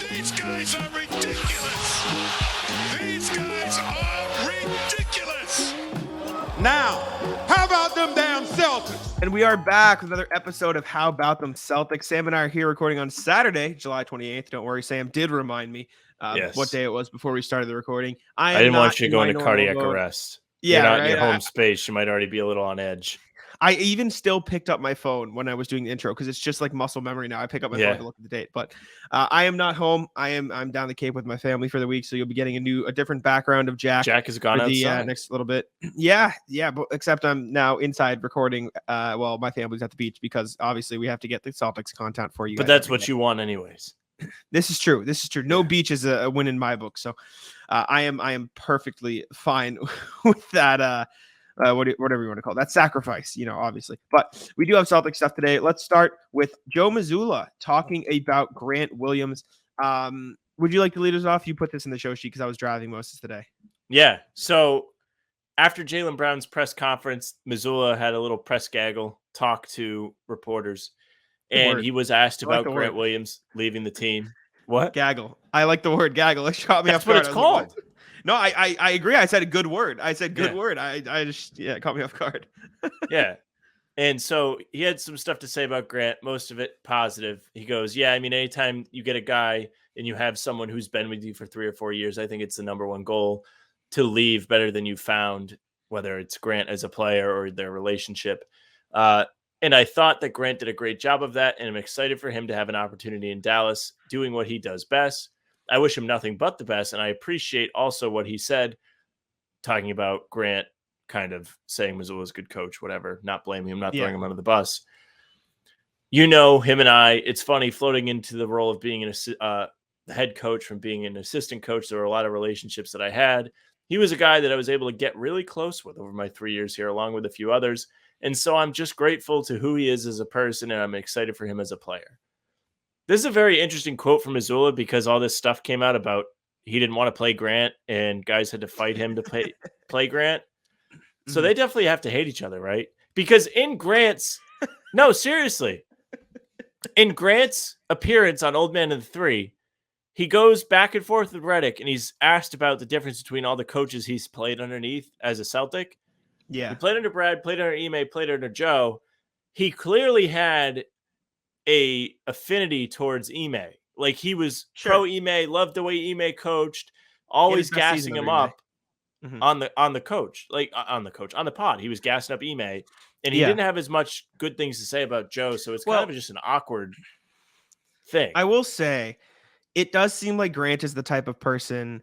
These guys are ridiculous. These guys are ridiculous. Now, how about them damn Celtics? And we are back with another episode of How About Them Celtics. Sam and I are here recording on Saturday, July 28th. Don't worry, Sam did remind me what day it was before we started the recording. I didn't want you to go into cardiac arrest. Yeah, you're not right? in your home space. You might already be a little on edge. I even still picked up my phone when I was doing the intro because it's just like muscle memory now. I pick up my phone to look at the date. But I am not home. I'm down the Cape with my family for the week, so you'll be getting a different background of Jack. Jack has gone outside next little bit. Yeah, but except I'm now inside recording. Well, my family's at the beach because obviously we have to get the Celtics content for you. But that's what you want, anyways. This is true. No beach is a win in my book, so I am perfectly fine with that. Whatever you want to call it, that sacrifice, obviously. But we do have Celtic stuff today. Let's start with Joe Mazzulla talking about Grant Williams. Would you like to lead us off? You put this in the show sheet because I was driving most of today. Yeah. So after Jaylen Brown's press conference, Mazzulla had a little press gaggle talk to reporters, and he was asked about Grant Williams leaving the team. What? Gaggle. I like the word gaggle. It shot me off guard. That's what it's called. Like, no, I agree. I said a good word. Word. I just, it caught me off guard. Yeah. And so he had some stuff to say about Grant, most of it positive. He goes, yeah, I mean, anytime you get a guy and you have someone who's been with you for 3 or 4 years, I think it's the number one goal to leave better than you found, whether it's Grant as a player or their relationship. And I thought that Grant did a great job of that, and I'm excited for him to have an opportunity in Dallas doing what he does best. I wish him nothing but the best, and I appreciate also what he said, talking about Grant kind of saying Mazzulla's a good coach, whatever, not blaming him, not throwing him under the bus. Him and I, it's funny, floating into the role of being the head coach from being an assistant coach, there were a lot of relationships that I had. He was a guy that I was able to get really close with over my 3 years here, along with a few others. And so I'm just grateful to who he is as a person, and I'm excited for him as a player. This is a very interesting quote from Mazzulla because all this stuff came out about he didn't want to play Grant and guys had to fight him to play Grant. So they definitely have to hate each other, right? Because in Grant's appearance on Old Man and the Three, he goes back and forth with Redick, and he's asked about the difference between all the coaches he's played underneath as a Celtic. Yeah. He played under Brad, played under Ime, played under Joe. He clearly had a affinity towards Ime. Like he was pro Ime, loved the way Ime coached, always gassing him up on the pod. He was gassing up Ime, and he didn't have as much good things to say about Joe. So it's kind of just an awkward thing. I will say it does seem like Grant is the type of person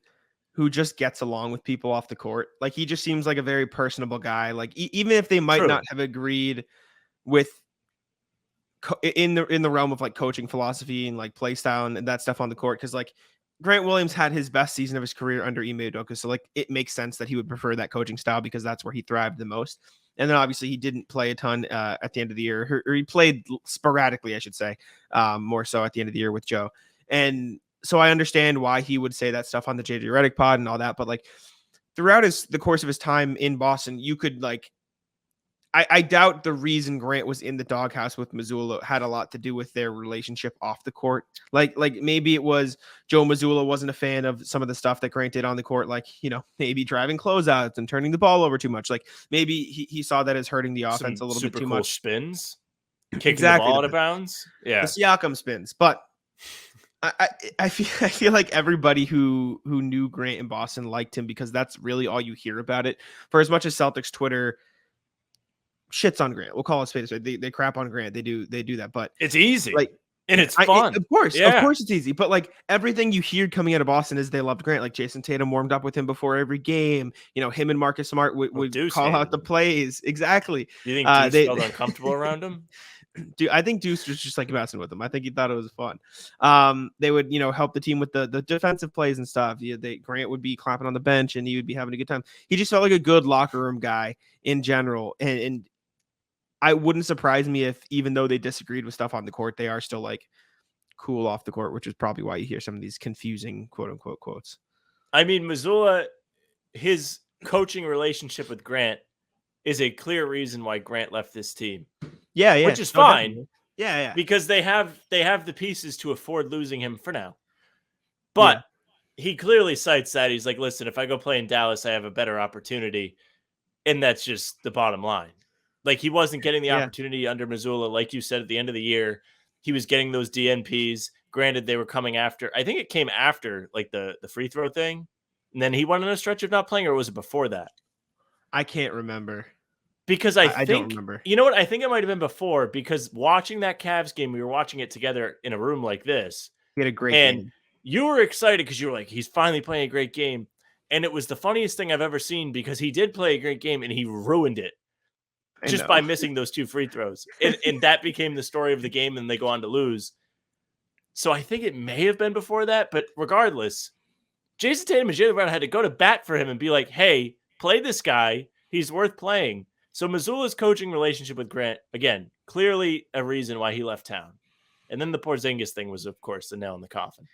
who just gets along with people off the court. Like he just seems like a very personable guy. Like even if they might not have agreed with in the realm of like coaching philosophy and like play style and that stuff on the court. Cause like Grant Williams had his best season of his career under Ime Udoka. So like it makes sense that he would prefer that coaching style because that's where he thrived the most. And then obviously he didn't play a ton at the end of the year, or he played sporadically, I should say, more so at the end of the year with Joe. And so I understand why he would say that stuff on the JJ Redick pod and all that, but like throughout the course of his time in Boston, you could like, I doubt the reason Grant was in the doghouse with Mazzulla had a lot to do with their relationship off the court. Like maybe it was Joe Mazzulla wasn't a fan of some of the stuff that Grant did on the court, like, maybe driving closeouts and turning the ball over too much. Like maybe he saw that as hurting the offense a little bit too cool much. Spins, kicking the ball out of bounds. Yeah. The Siakam spins, but I feel like everybody who knew Grant in Boston liked him because that's really all you hear about it. For as much as Celtics Twitter shits on Grant, we'll call it space. They crap on Grant. They do that, but it's easy, like, and it's fun. Of course it's easy. But like everything you hear coming out of Boston is they loved Grant. Like Jayson Tatum warmed up with him before every game. Him and Marcus Smart would call out the plays. Exactly. You think Deuce felt uncomfortable around him? Dude, I think Deuce was just like messing with him. I think he thought it was fun. They would, help the team with the defensive plays and stuff. Grant would be clapping on the bench and he would be having a good time. He just felt like a good locker room guy in general. And I wouldn't surprise me if, even though they disagreed with stuff on the court, they are still like cool off the court, which is probably why you hear some of these confusing quote unquote quotes. I mean, Mazzulla, his coaching relationship with Grant is a clear reason why Grant left this team. Yeah. Which is fine. Yeah. Because they have the pieces to afford losing him for now. But he clearly cites that. He's like, listen, if I go play in Dallas, I have a better opportunity. And that's just the bottom line. Like, he wasn't getting the opportunity under Mazzulla. Like you said, at the end of the year, he was getting those DNPs. Granted, they were coming after. I think it came after, like, the free throw thing. And then he went on a stretch of not playing, or was it before that? I can't remember. Because I think, don't remember. You know what? I think it might have been before, because watching that Cavs game, we were watching it together in a room like this. He had a great game. You were excited because you were like, he's finally playing a great game. And it was the funniest thing I've ever seen, because he did play a great game and he ruined it just by missing those 2 free throws. And that became the story of the game, and they go on to lose. So I think it may have been before that, but regardless, Jayson Tatum and Jaylen Brown had to go to bat for him and be like, hey, play this guy. He's worth playing. So Mazzulla's coaching relationship with Grant, again, clearly a reason why he left town. And then the Porzingis thing was, of course, the nail in the coffin.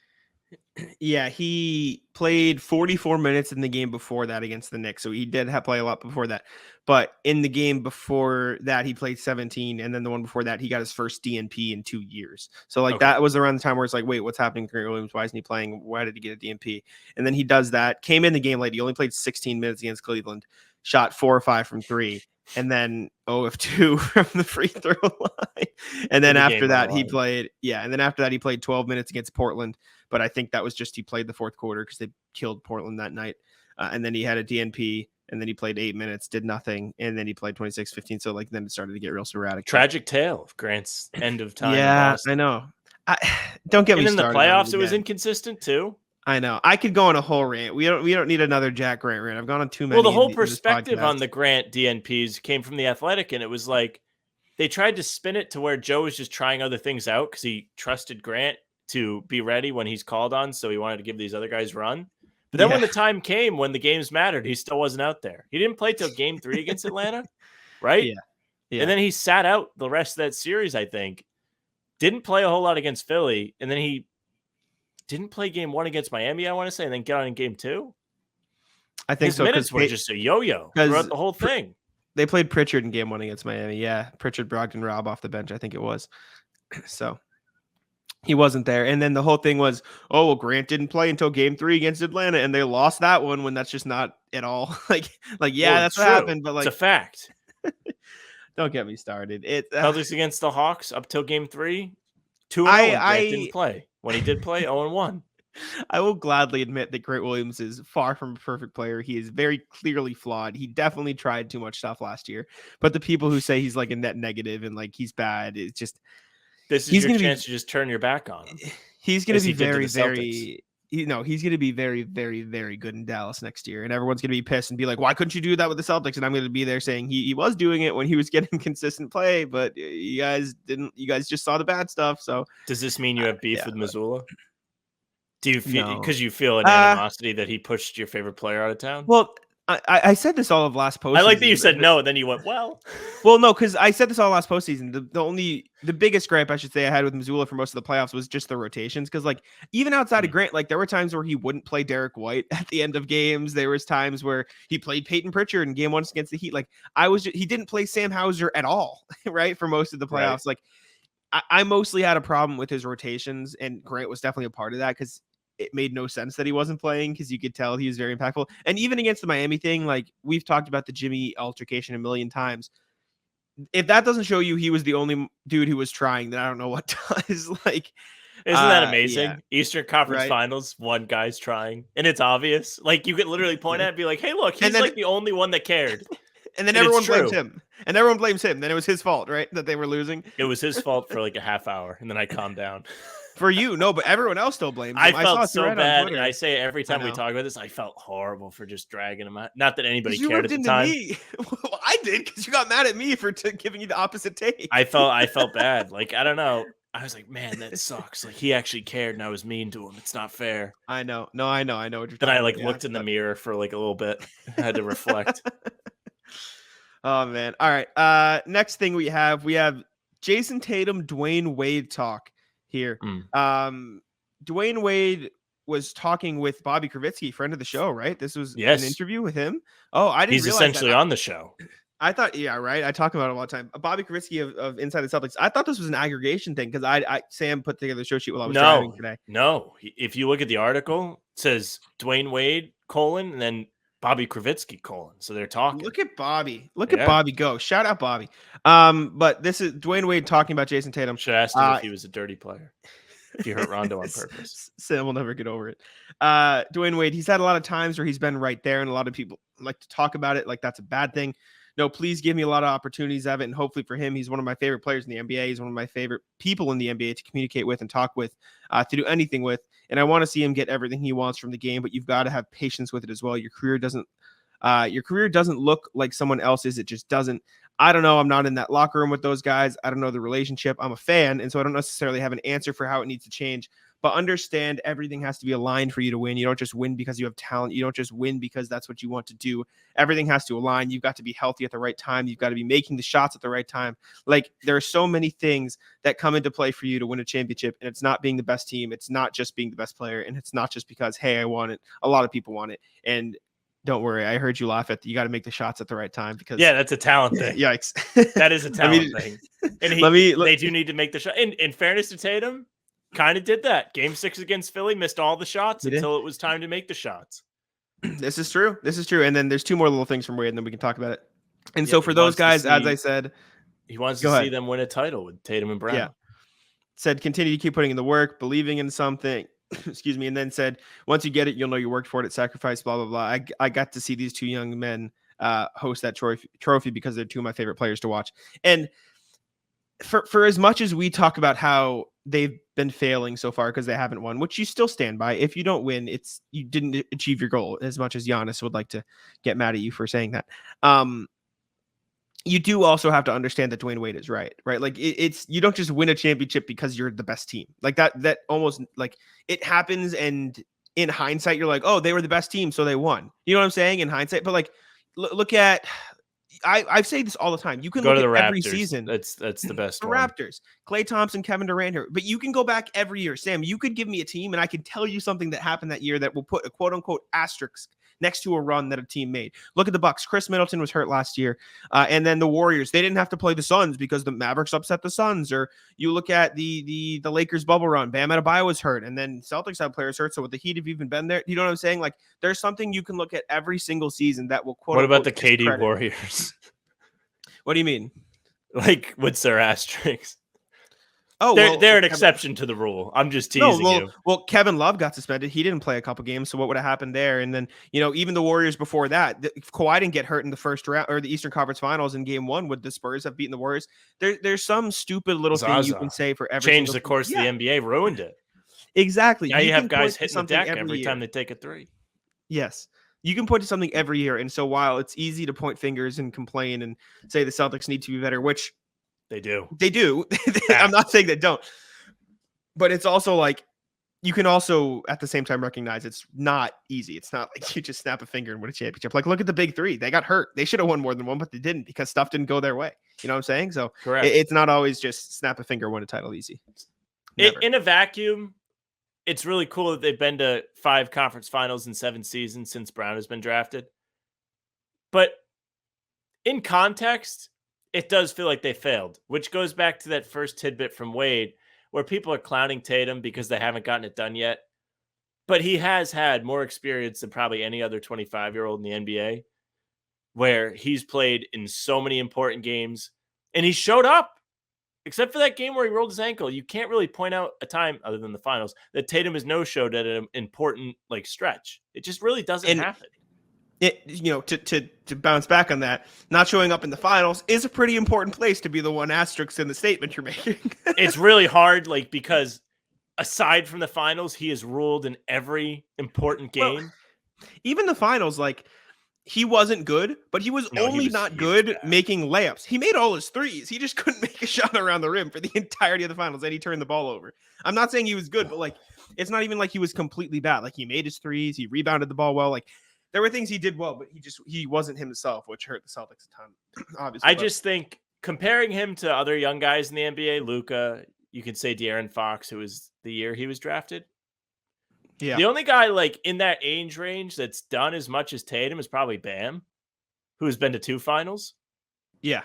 Yeah, he played 44 minutes in the game before that against the Knicks. So he did play a lot before that. But in the game before that, he played 17. And then the one before that, he got his first DNP in 2 years. So like that was around the time where it's like, wait, what's happening to Grant Williams? Why isn't he playing? Why did he get a DNP? And then he does that. Came in the game late. He only played 16 minutes against Cleveland. Shot 4 or 5 from 3. And then 0 of 2 from the free throw line. And then after that, he played. Yeah. And then after that, he played 12 minutes against Portland. But I think that was just he played the fourth quarter because they killed Portland that night. And then he had a DNP, and then he played 8 minutes, did nothing. And then he played 26-15. So like then it started to get real sporadic. Tragic tale of Grant's end of time. Yeah, I know. Don't get me started. And in the playoffs, it was inconsistent too. I know. I could go on a whole rant. We don't need another Jack Grant rant. I've gone on too many. Well, the whole perspective on the Grant DNPs came from The Athletic, and it was like they tried to spin it to where Joe was just trying other things out because he trusted Grant to be ready when he's called on, so he wanted to give these other guys run. But then when the time came, when the games mattered, he still wasn't out there. He didn't play till Game 3 against Atlanta, right? Yeah. And then he sat out the rest of that series, I think. Didn't play a whole lot against Philly, and then he didn't play Game 1 against Miami, I want to say, and then get on in Game 2. I think His minutes were just a yo-yo throughout the whole thing. They played Pritchard in Game 1 against Miami. Yeah, Pritchard, Brogdon, Robb off the bench, I think it was. So he wasn't there. And then the whole thing was, oh, well, Grant didn't play until Game 3 against Atlanta, and they lost that one when that's just not at all. Like, yeah, that's what happened. But like, it's a fact. Don't get me started. Celtics against the Hawks up till Game 3, 2-0. Grant didn't play. When he did play, 0-1. I will gladly admit that Grant Williams is far from a perfect player. He is very clearly flawed. He definitely tried too much stuff last year. But the people who say he's like a net negative and like he's bad, it's just this is your chance to just turn your back on him. He's going to be very, very. He's going to be very, very, very good in Dallas next year, and everyone's going to be pissed and be like, "Why couldn't you do that with the Celtics?" And I'm going to be there saying he was doing it when he was getting consistent play, but you guys didn't. You guys just saw the bad stuff. So does this mean you have beef with Mazzulla? Do you feel because you feel an animosity that he pushed your favorite player out of town? Well, I said this all of last postseason. I like that you said no, and then you went, well, no, because I said this all last postseason. The biggest gripe I should say I had with Mazzulla for most of the playoffs was just the rotations. Because like even outside of Grant, like there were times where he wouldn't play Derek White at the end of games. There was times where he played Peyton Pritchard in Game 1 against the Heat. Like he didn't play Sam Hauser at all, right, for most of the playoffs. Right. Like I mostly had a problem with his rotations, and Grant was definitely a part of that because it made no sense that he wasn't playing because you could tell he was very impactful. And even against the Miami thing, like we've talked about the Jimmy altercation a million times. If that doesn't show you he was the only dude who was trying, then I don't know what does. Like, isn't that amazing? Yeah. Eastern Conference Finals, one guy's trying, and it's obvious. Like you could literally point at it and be like, "Hey, look, he's like the only one that cared." And then everyone blames him. And everyone blames him. Then it was his fault, right? That they were losing. It was his fault for like a half hour, and then I calmed down. For you, no, but everyone else still blames him. I felt so bad, and I say every time we talk about this, I felt horrible for just dragging him out. Not that anybody cared at the time. Well, I did because you got mad at me for giving you the opposite take. I felt bad. Like I don't know. I was like, man, that sucks. Like he actually cared, and I was mean to him. It's not fair. I know. No, I know. I know what you're. Then I like looked in the mirror for like a little bit. I had to reflect. Oh man. All right. Next thing we have Jayson Tatum, Dwyane Wade talk here. Dwyane Wade was talking with Bobby Kravitsky, friend of the show, right? This was an interview with him. Oh, I didn't realize he's essentially on the show. I thought, yeah, right. I talk about it all the time. Bobby Krivitsky of Inside the Celtics. I thought this was an aggregation thing because Sam put together the show sheet while I was driving today. No. If you look at the article, it says Dwyane Wade, and then Bobby Krivitsky, So they're talking. Look at Bobby. Look at Bobby go. Shout out Bobby. But this is Dwyane Wade talking about Jayson Tatum. Should ask him if he was a dirty player. If you hurt Rondo on purpose. Sam will never get over it. Dwyane Wade, he's had a lot of times where he's been right there, and a lot of people like to talk about it like that's a bad thing. No, please give me a lot of opportunities of it. And hopefully for him, he's one of my favorite players in the NBA. He's one of my favorite people in the NBA to communicate with and talk with, to do anything with. And I want to see him get everything he wants from the game, but you've got to have patience with it as well. Your career doesn't look like someone else's. It just doesn't. I don't know. I'm not in that locker room with those guys. I don't know the relationship. I'm a fan. And so I don't necessarily have an answer for how it needs to change, but understand everything has to be aligned for you to win. You don't just win because you have talent. You don't just win because that's what you want to do. Everything has to align. You've got to be healthy at the right time. You've got to be making the shots at the right time. Like there are so many things that come into play for you to win a championship. And it's not being the best team. It's not just being the best player. And it's not just because, hey, I want it. A lot of people want it. And don't worry. I heard you laugh at you got to make the shots at the right time because that's a talent thing. Yikes. That is a talent thing. And they do need to make the shot. In fairness to Tatum, kind of did that. Game 6 against Philly, missed all the shots until it was time to make the shots. This is true. And then there's two more little things from Wade, and then we can talk about it. And so for those guys, as I said, he wants to see them win a title with Tatum and Brown. Yeah. Said continue to keep putting in the work, believing in something. Excuse me. And then said, once you get it, you'll know you worked for it. It's sacrifice, blah, blah, blah. I got to see these two young men host that trophy because they're two of my favorite players to watch. And for as much as we talk about how they've been failing so far because they haven't won, which you still stand by. If you don't win, you didn't achieve your goal, as much as Giannis would like to get mad at you for saying that. You do also have to understand that Dwyane Wade is right? Like it's you don't just win a championship because you're the best team. Like that almost like it happens. And in hindsight, you're like, oh, they were the best team, so they won. You know what I'm saying? In hindsight, but like, look at. I say this all the time. You can go look to the at Raptors. every season. That's the best. The one. Raptors, Klay Thompson, Kevin Durant here. But you can go back every year. Sam, you could give me a team, and I could tell you something that happened that year that will put a quote unquote asterisk next to a run that a team made. Look at the Bucks. Chris Middleton was hurt last year. And then the Warriors, they didn't have to play the Suns because the Mavericks upset the Suns. Or you look at the Lakers bubble run. Bam Adebayo was hurt. And then Celtics had players hurt. So would the Heat have even been there? You know what I'm saying? Like there's something you can look at every single season that will quote. What about the KD Warriors? What do you mean? Like what's their asterisks? Oh, they're an exception to the rule. I'm just teasing you. Well, Kevin Love got suspended. He didn't play a couple games. So what would have happened there? And then, even the Warriors before that, Kawhi didn't get hurt in the first round or the Eastern Conference Finals in game 1. Would the Spurs have beaten the Warriors? There's some stupid little thing you can say for every change the course of the NBA, ruined it. Exactly. Now you have guys hitting the deck every time they take a three. Yes. You can point to something every year. And so while it's easy to point fingers and complain and say the Celtics need to be better, which they do. I'm not saying they don't. But it's also like you can also at the same time recognize it's not easy. It's not like you just snap a finger and win a championship. Like look at the big three. They got hurt. They should have won more than one, but they didn't because stuff didn't go their way. You know what I'm saying? So it's not always just snap a finger, win a title easy. In a vacuum, it's really cool that they've been to 5 conference finals in 7 seasons since Brown has been drafted. But in context, it does feel like they failed, which goes back to that first tidbit from Wade, where people are clowning Tatum because they haven't gotten it done yet. But he has had more experience than probably any other 25-year-old in the NBA, where he's played in so many important games, and he showed up. Except for that game where he rolled his ankle. You can't really point out a time, other than the finals, that Tatum is no-showed at an important stretch. It just really doesn't happen. To bounce back on that, not showing up in the finals is a pretty important place to be the one asterisk in the statement you're making. It's really hard, because aside from the finals, he is ruled in every important game. Well, even the finals, he wasn't good, but he was not good making layups. He made all his threes. He just couldn't make a shot around the rim for the entirety of the finals, and he turned the ball over. I'm not saying he was good, but it's not even like he was completely bad. He made his threes, he rebounded the ball well. There were things he did well, but he wasn't himself, which hurt the Celtics a ton. Obviously, just think comparing him to other young guys in the NBA, Luka, you could say De'Aaron Fox, who was the year he was drafted. Yeah. The only guy in that age range that's done as much as Tatum is probably Bam, who has been to 2 finals. Yeah.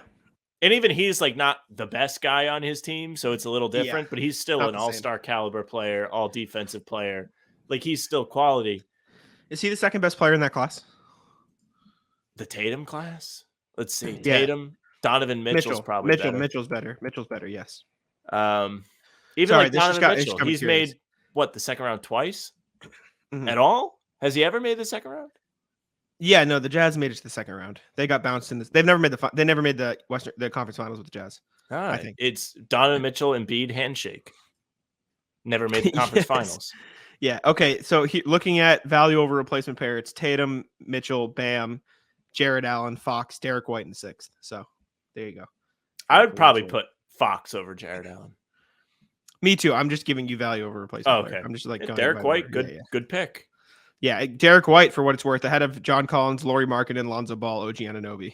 And even he's like not the best guy on his team, so it's a little different, but he's still an all-star caliber player, all defensive player. Like he's still quality. Is he the second best player in that class? The Tatum class? Let's see. Yeah. Tatum, Donovan Mitchell's probably better. Mitchell's better. Mitchell's better, yes. Even Sorry, like Donovan Mitchell, he's made what, the second round twice? At all? Has he ever made the second round? Yeah, no, the Jazz made it to the second round. They got bounced in this. They've never made the conference finals with the Jazz. I think it's Donovan Mitchell and Embiid handshake. Never made the conference finals. Yeah. Okay. So looking at value over replacement pair, it's Tatum, Mitchell, Bam, Jared Allen, Fox, Derek White in sixth. So there you go. I would probably put Fox over Jared Allen. Me too. I'm just giving you value over replacement. Okay. I'm just like Derek White. Good pick. Yeah, Derek White, for what it's worth, ahead of John Collins, Lauri Markkanen, Lonzo Ball, OG Anunoby,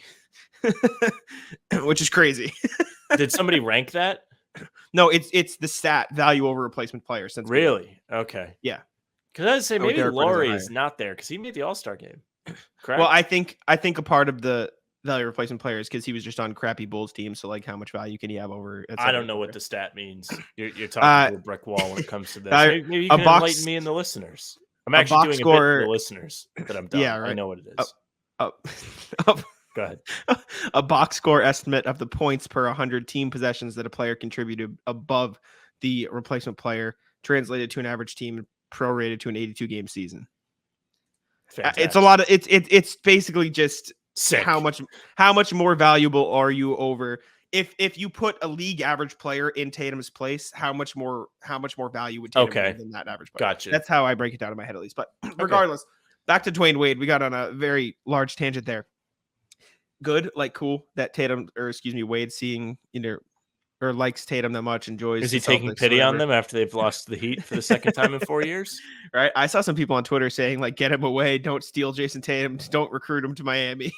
which is crazy. Did somebody rank that? No, it's the stat value over replacement player. Since really, okay, yeah. Because I'd say maybe Lauri is not there because he made the All-Star game. Correct. Well, I think a part of the value replacement player is because he was just on crappy Bulls team. So like, how much value can he have over? I don't know what the stat means. You're talking to a brick wall when it comes to this. Maybe you can enlighten me and the listeners. I'm actually doing a bit for the listeners that I'm done. Yeah, right. I know what it is. Go ahead. A box score estimate of the points per 100 team possessions that a player contributed above the replacement player, translated to an average team, prorated to an 82 game season. Fantastic. It's a lot of it's basically just sick. How much more valuable are you over? If you put a league average player in Tatum's place, how much more value would Tatum have than that average player? Gotcha. That's how I break it down in my head, at least. But regardless, back to Dwyane Wade. We got on a very large tangent there. Good, like cool that Wade seeing or likes Tatum that much, enjoys. Is he taking pity on them after they've lost the Heat for the second time in 4 years? Right. I saw some people on Twitter saying like, get him away, don't steal Jayson Tatum, don't recruit him to Miami.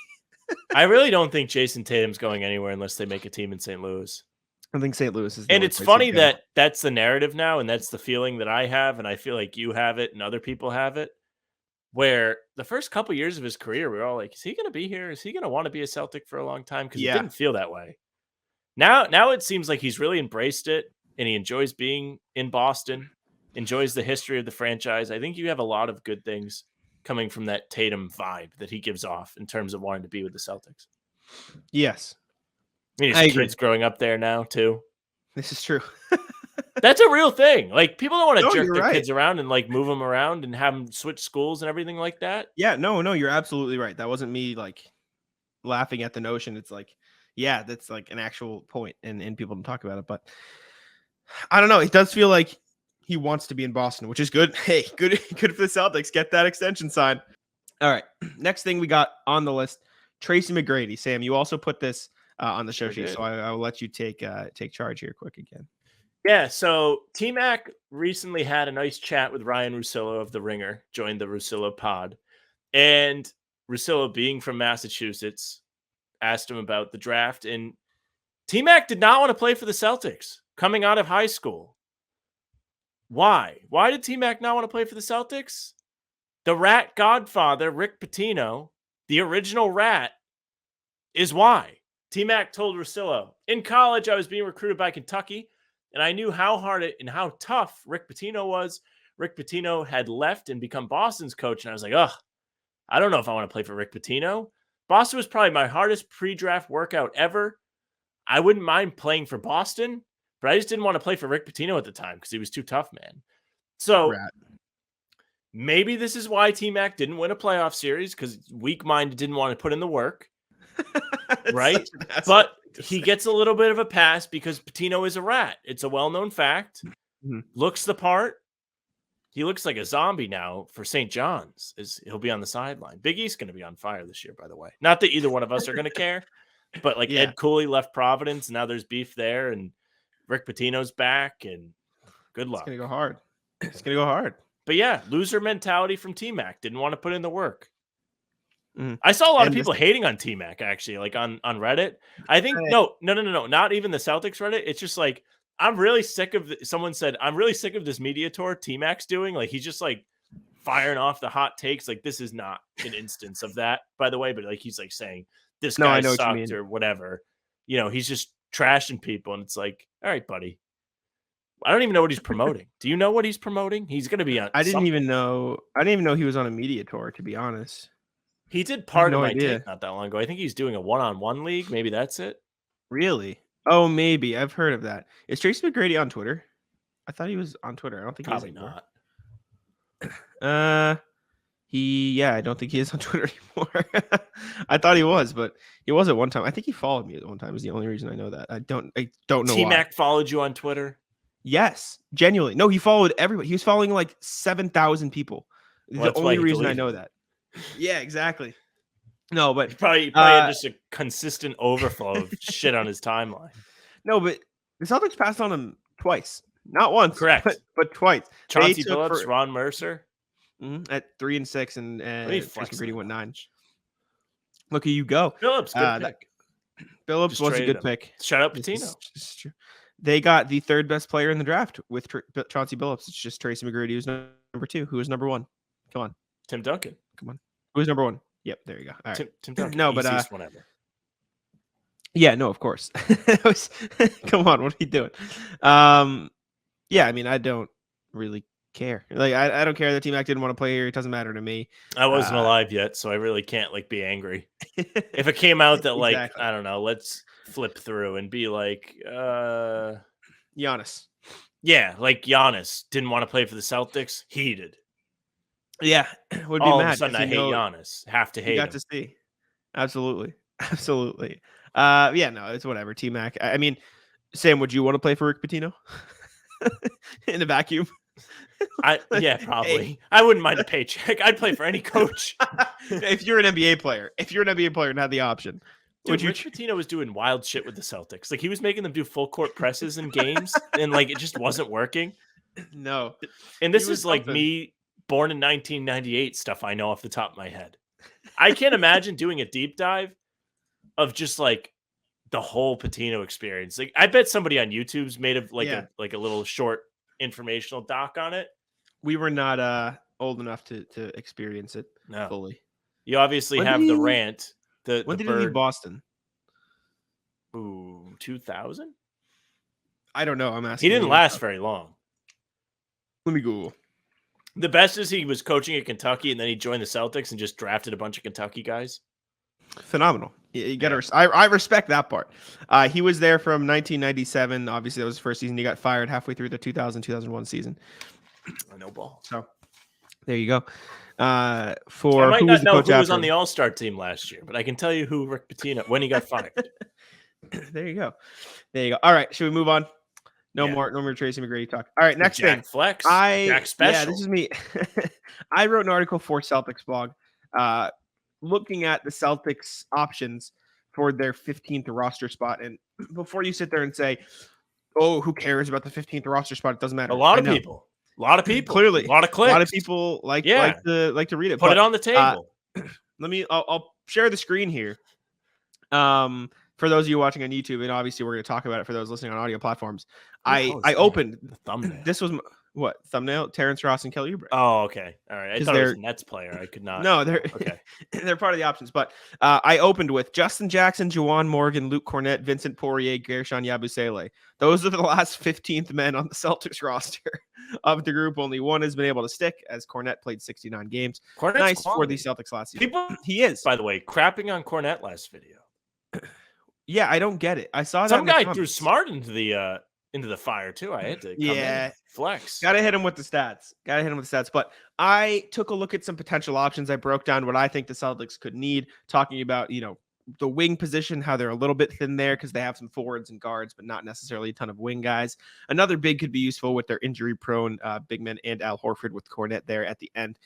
I really don't think Jayson Tatum's going anywhere unless they make a team in St. Louis. I think St. Louis is. And it's funny that that's the narrative now, and that's the feeling that I have, and I feel like you have it, and other people have it. Where the first couple years of his career, we were all like, "Is he going to be here? Is he going to want to be a Celtic for a long time?" Because it didn't feel that way. Now it seems like he's really embraced it, and he enjoys being in Boston, enjoys the history of the franchise. I think you have a lot of good things coming from that Tatum vibe that he gives off in terms of wanting to be with the Celtics. Yes. I mean, his kids growing up there now, too. This is true. That's a real thing. Like, people don't want to jerk their kids around and, like, move them around and have them switch schools and everything like that. Yeah, no, you're absolutely right. That wasn't me, like, laughing at the notion. It's like, yeah, that's, like, an actual point, and people don't talk about it. But I don't know. It does feel like he wants to be in Boston, which is good. Hey, good for the Celtics. Get that extension signed. All right. Next thing we got on the list, Tracy McGrady. Sam, you also put this on the show sheet, so I will let you take charge here quick again. Yeah, so T-Mac recently had a nice chat with Ryan Russillo of The Ringer, joined the Russillo pod. And Russillo, being from Massachusetts, asked him about the draft. And T-Mac did not want to play for the Celtics coming out of high school. Why? Why did T-Mac not want to play for the Celtics? The Rat Godfather, Rick Pitino, the original Rat, is why. T-Mac told Russillo, in college, I was being recruited by Kentucky, and I knew how hard and how tough Rick Pitino was. Rick Pitino had left and become Boston's coach, and I was like, I don't know if I want to play for Rick Pitino. Boston was probably my hardest pre-draft workout ever. I wouldn't mind playing for Boston, but I just didn't want to play for Rick Pitino at the time because he was too tough, man. So maybe this is why T-Mac didn't win a playoff series, because weak-minded didn't want to put in the work. Right? But he gets a little bit of a pass because Pitino is a rat. It's a well-known fact. Mm-hmm. Looks the part. He looks like a zombie now for St. John's. He'll be on the sideline. Big East's going to be on fire this year, by the way. Not that either one of us are going to care, but like Ed Cooley left Providence, and now there's beef there, and Rick Pitino's back, and good luck. It's going to go hard. It's going to go hard. But yeah, loser mentality from T-Mac. Didn't want to put in the work. Mm-hmm. I saw a lot of people hating on T-Mac, actually, like on Reddit. I think, no, not even the Celtics Reddit. It's just like, I'm really sick of someone said, I'm really sick of this media tour T-Mac's doing. Like, he's just like firing off the hot takes. Like, this is not an instance of that, by the way, but like, he's like saying this guy sucked or whatever. he's just trashing people, and it's like, all right, buddy. I don't even know what he's promoting. Do you know what he's promoting? He's going to be on. I didn't even know he was on a media tour, to be honest. He did part of my idea. take not that long ago. I think he's doing a one-on-one league. Maybe that's it. Really? Oh, maybe. I've heard of that. Is Tracy McGrady on Twitter? I thought he was on Twitter. I don't think Probably he is anymore. not. I don't think he is on Twitter anymore. I thought he was, but he was at one time. I think he followed me at one time. Is the only reason I know that. I don't know why. T-Mac followed you on Twitter? Yes, genuinely. No, he followed everybody. He was following like 7,000 people. Well, the only reason I know that. Yeah, exactly. No, but probably had just a consistent overflow of shit on his timeline. No, but the Celtics passed on him twice, not once, correct, but twice. Chauncey Billups, Ron Mercer at 3 and 6, and McGrady went 9. Look at you go, Billups. Good pick. Billups just was a good pick. Shout out Patino. They got the third best player in the draft with Chauncey Billups. It's just Tracy McGrady, who's number 2. Who was number 1? Come on, Tim Duncan. Come on, who's number 1? Yep, there you go. All right. Tim Duncan. No, but whatever. Yeah, no, of course. Come on, what are you doing? Yeah, I mean, I don't really care. Like, I don't care that T-Mac didn't want to play here. It doesn't matter to me. I wasn't alive yet, so I really can't be angry. If it came out that exactly. I don't know, let's flip through and be like, Giannis. Yeah, like Giannis didn't want to play for the Celtics. Heated. Yeah, would be all mad. Of a sudden, I hate Giannis. Have to hate him. Got to see. Absolutely. Yeah, no, it's whatever. T-Mac. I mean, Sam, would you want to play for Rick Pitino in a vacuum? Yeah, probably. Hey. I wouldn't mind a paycheck. I'd play for any coach. If you're an NBA player, and had the option, dude, Rick Pitino was doing wild shit with the Celtics. Like, he was making them do full court presses in games, and it just wasn't working. No, and this is like me. Born in 1998 stuff I know off the top of my head. I can't imagine doing a deep dive of just the whole Patino experience. Like, I bet somebody on YouTube's made a little short informational doc on it. We were not old enough to experience it fully. You obviously have the rant. When did he leave Boston? Ooh, 2000? I don't know. I'm asking. He didn't last very long. Let me Google. The best is he was coaching at Kentucky, and then he joined the Celtics and just drafted a bunch of Kentucky guys. Phenomenal. You got to. I respect that part. He was there from 1997. Obviously, that was his first season. He got fired halfway through the 2000-2001 season. No ball. So there you go. I might not know who was on the All-Star team last year, but I can tell you who Rick Pitino when he got fired. There you go. All right, should we move on? No more Tracy McGrady talk. All right, next Jack thing. Flex. Jack Special. Yeah, this is me. I wrote an article for Celtics blog looking at the Celtics options for their 15th roster spot. And before you sit there and say, oh, who cares about the 15th roster spot? It doesn't matter. A lot of people. Clearly. A lot of clicks. A lot of people like to read it. Put it on the table. I'll share the screen here. For those of you watching on YouTube, and obviously we're going to talk about it for those listening on audio platforms. I opened the thumbnail. This was what thumbnail? Terrence Ross and Kelly Oubre. Oh, okay. All right. I thought it was a Nets player. I could not. No, they're okay. They're part of the options. But I opened with Justin Jackson, Juwan Morgan, Luke Cornett, Vincent Poirier, Gershon Yabusele. Those are the last 15th men on the Celtics roster of the group. Only one has been able to stick, as Cornett played 69 games. Cornett's nice quality. For the Celtics last season. He is, by the way, crapping on Cornett last video. Yeah, I don't get it. I saw that some guy threw Smart into the fire too. I had to flex. Gotta hit him with the stats. But I took a look at some potential options. I broke down what I think the Celtics could need, talking about, the wing position, how they're a little bit thin there because they have some forwards and guards, but not necessarily a ton of wing guys. Another big could be useful with their injury-prone big men and Al Horford with Cornett there at the end.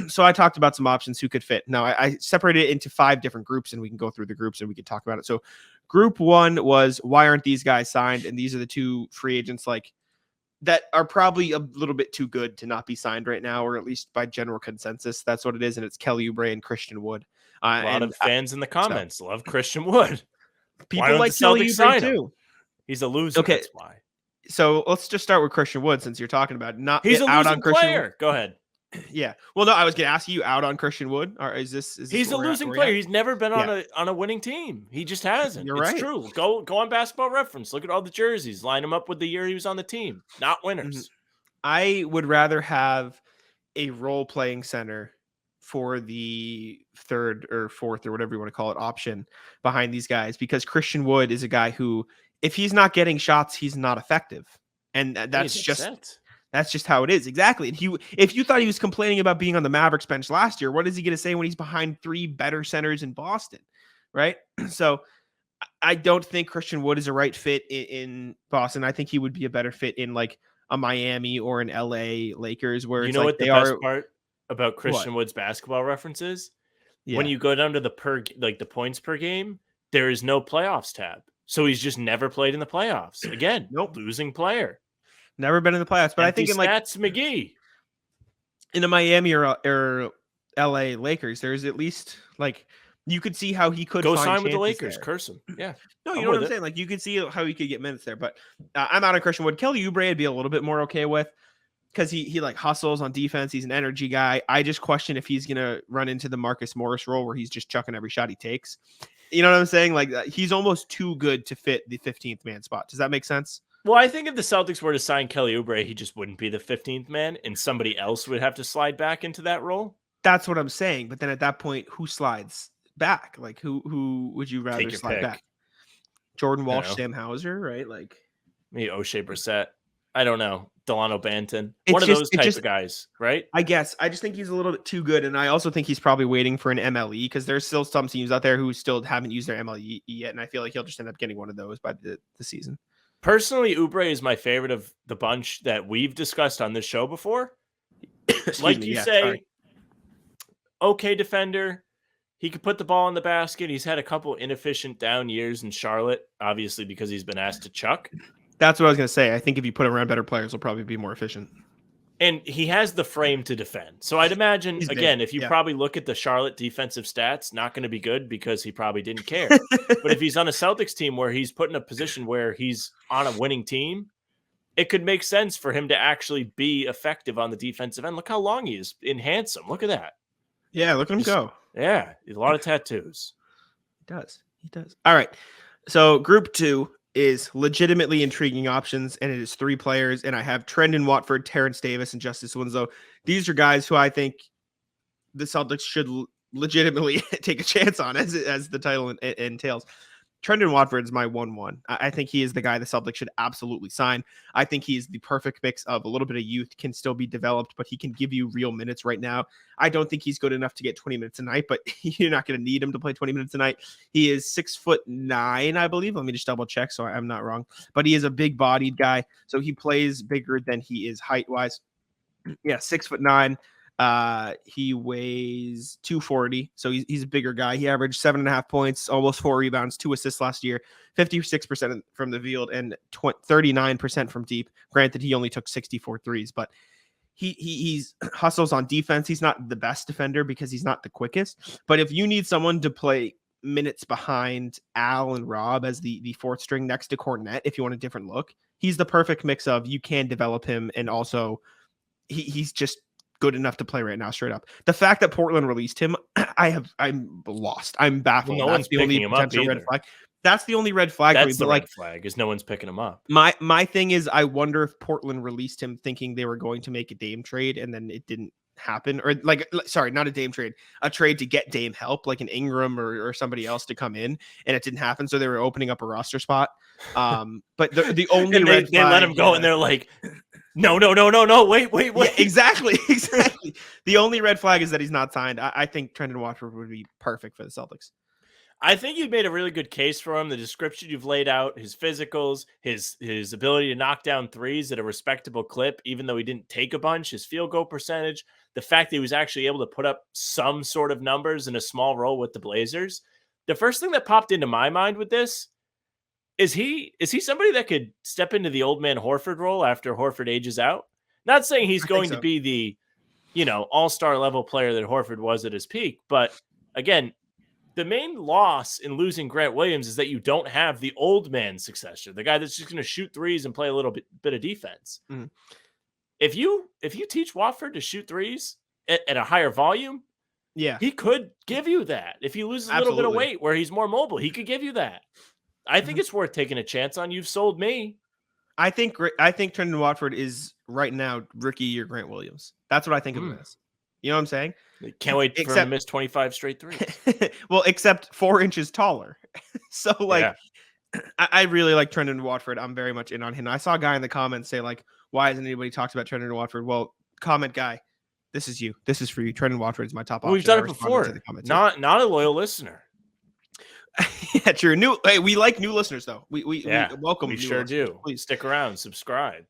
So I talked about some options who could fit. Now, I separated it into 5 different groups, and we can go through the groups and we can talk about it. So group 1 was, why aren't these guys signed? And these are the 2 free agents that are probably a little bit too good to not be signed right now, or at least by general consensus. That's what it is, and it's Kelly Oubre and Christian Wood. A lot of fans in the comments love Christian Wood. People like Kelly Oubre too. He's a loser. Okay, that's why. So let's just start with Christian Wood, since you're talking about he's a losing player. Go ahead. Yeah. Well, no, I was going to ask you out on Christian Wood, or is this He's a where losing we're player. at? He's never been Yeah. on a winning team. He just hasn't. You're It's right. true. Go on Basketball Reference. Look at all the jerseys. Line him up with the year he was on the team. Not winners. I would rather have a role playing center for the third or fourth or whatever you want to call it option behind these guys, because Christian Wood is a guy who, if he's not getting shots, he's not effective. And that's just how it is. Exactly. And if you thought he was complaining about being on the Mavericks bench last year, what is he going to say when he's behind three better centers in Boston? Right. So I don't think Christian Wood is a right fit in Boston. I think he would be a better fit in like a Miami or an LA Lakers, where You it's know like what the best part about Christian Wood's basketball references? Yeah. When you go down to the the points per game, there is no playoffs tab. So he's just never played in the playoffs. Again, losing player. Never been in the playoffs. But I think in like stats McGee. In a Miami or LA Lakers, there's at least like you could see how he could go find sign with the chances Lakers. there. Curse him. Yeah. No, you know what I'm saying? Like you could see how he could get minutes there. But I'm out on Christian Wood. Kelly Oubre I'd be a little bit more okay with, because he like hustles on defense. He's an energy guy. I just question if he's gonna run into the Marcus Morris role where he's just chucking every shot he takes. You know what I'm saying? Like he's almost too good to fit the 15th man spot. Does that make sense? Well, I think if the Celtics were to sign Kelly Oubre, he just wouldn't be the 15th man, and somebody else would have to slide back into that role. That's what I'm saying. But then at that point, who slides back? Like who would you rather slide back? Jordan Walsh, Sam Hauser, right? Like maybe O'Shea Brissett. I don't know. Delano Banton. One of those type of guys, right? I guess. I just think he's a little bit too good. And I also think he's probably waiting for an MLE, because there's still some teams out there who still haven't used their MLE yet. And I feel like he'll just end up getting one of those by the season. Personally, Oubre is my favorite of the bunch that we've discussed on this show before. Okay defender. He could put the ball in the basket. He's had a couple inefficient down years in Charlotte, obviously because he's been asked to chuck. That's what I was going to say. I think if you put him around better players, he'll probably be more efficient. And he has the frame to defend. So I'd imagine, again, if you probably look at the Charlotte defensive stats, not going to be good because he probably didn't care. But if he's on a Celtics team where he's put in a position where he's on a winning team, it could make sense for him to actually be effective on the defensive end. Look how long he is in handsome. Look at that. Yeah, look at him go. Yeah, a lot of tattoos. He does. All right. So group 2 is legitimately intriguing options, and it is 3 players, and I have Trendon Watford, Terrence Davis, and Justice Winslow. These are guys who I think the Celtics should legitimately take a chance on, as the title entails. Trendon Watford is my 1-1. I think he is the guy the Celtics should absolutely sign. I think he is the perfect mix of a little bit of youth, can still be developed, but he can give you real minutes right now. I don't think he's good enough to get 20 minutes a night, but you're not going to need him to play 20 minutes a night. He is 6'9", I believe. Let me just double check so I'm not wrong. But he is a big bodied guy, so he plays bigger than he is height wise. Yeah, 6'9". He weighs 240, so he's a bigger guy. He averaged 7.5 points, almost 4 rebounds, 2 assists last year, 56% from the field and 39% from deep. Granted, he only took 64 threes, but he's hustles on defense. He's not the best defender because he's not the quickest, but if you need someone to play minutes behind Al and Rob as the fourth string next to Cornette, if you want a different look, he's the perfect mix of, you can develop him, and also he's just good enough to play right now, straight up. The fact that Portland released him, I'm lost. I'm baffled. Well, no one's picking him up either. Red flag. That's the only red flag. That's the red flag, is no one's picking him up. My thing is, I wonder if Portland released him thinking they were going to make a Dame trade, and then it didn't happen. Or not a Dame trade, a trade to get Dame help, like an Ingram or somebody else to come in, and it didn't happen. So they were opening up a roster spot. But the only red flag, they let him go, and they're like, No, wait. Yeah, exactly. The only red flag is that he's not signed. I think Trendon Watford would be perfect for the Celtics. I think you've made a really good case for him. The description you've laid out, his physicals, his ability to knock down threes at a respectable clip, even though he didn't take a bunch, his field goal percentage, the fact that he was actually able to put up some sort of numbers in a small role with the Blazers. The first thing that popped into my mind with this, is he somebody that could step into the old man Horford role after Horford ages out? Not saying he's going to be the, all-star level player that Horford was at his peak, but again, the main loss in losing Grant Williams is that you don't have the old man successor, the guy that's just going to shoot threes and play a little bit of defense. Mm-hmm. If you teach Watford to shoot threes at a higher volume, Yeah, he could give you that. If he loses a little bit of absolutely. weight where he's more mobile, he could give you that. I think it's worth taking a chance on. You've sold me. I think Trendon Watford is right now rookie year Grant Williams. That's what I think of him as. You know what I'm saying? Can't wait for him to miss 25 straight threes. Well, except 4 inches taller. So like, I really like Trendon Watford. I'm very much in on him. I saw a guy in the comments say like, why hasn't anybody talked about Trendon Watford? Well, comment guy, this is you. This is for you. Trendon Watford is my top option. We've done it before. Not a loyal listener. Yeah, true. Hey, we like new listeners though. We welcome. We new sure listeners. do. Please stick around, subscribe.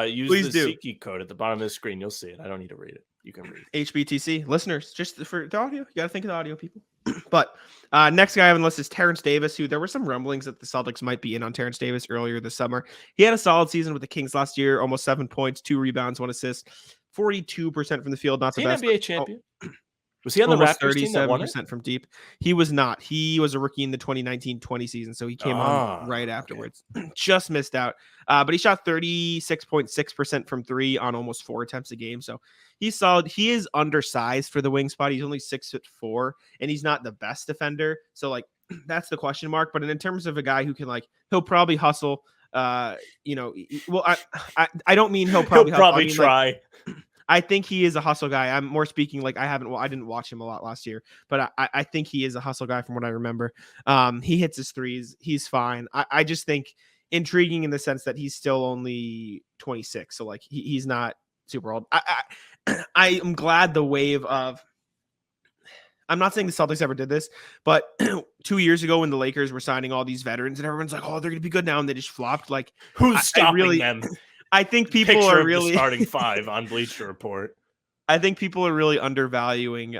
Use Please the do. SeatGeek code at the bottom of the screen. You'll see it. I don't need to read it. You can read it. HBTC listeners, just for the audio. You got to think of the audio, people. But next guy I have on the list is Terrence Davis, who there were some rumblings that the Celtics might be in on Terrence Davis earlier this summer. He had a solid season with the Kings last year, almost 7 points, 2 rebounds, 1 assist, 42% from the field. Not the best. NBA champion. Was he on the Raptors team that won it? 37% from deep. He was not. He was a rookie in the 2019-20 season, so he came on right afterwards. Just missed out. But he shot 36.6% from 3 on almost 4 attempts a game. So he's solid. He is undersized for the wing spot. He's only 6'4", and he's not the best defender. So like that's the question mark. But in terms of a guy who can he'll probably hustle. I don't mean he'll probably hustle. I mean, try. I think he is a hustle guy. I'm more speaking like I didn't watch him a lot last year, but I think he is a hustle guy from what I remember. He hits his threes. He's fine. I just think intriguing in the sense that he's still only 26. So like he's not super old. I am glad the wave of, I'm not saying the Celtics ever did this, but 2 years ago when the Lakers were signing all these veterans and everyone's like, oh, they're going to be good now. And they just flopped. Like who's stopping them? I think people are really starting 5 on Bleacher Report. I think people are really undervaluing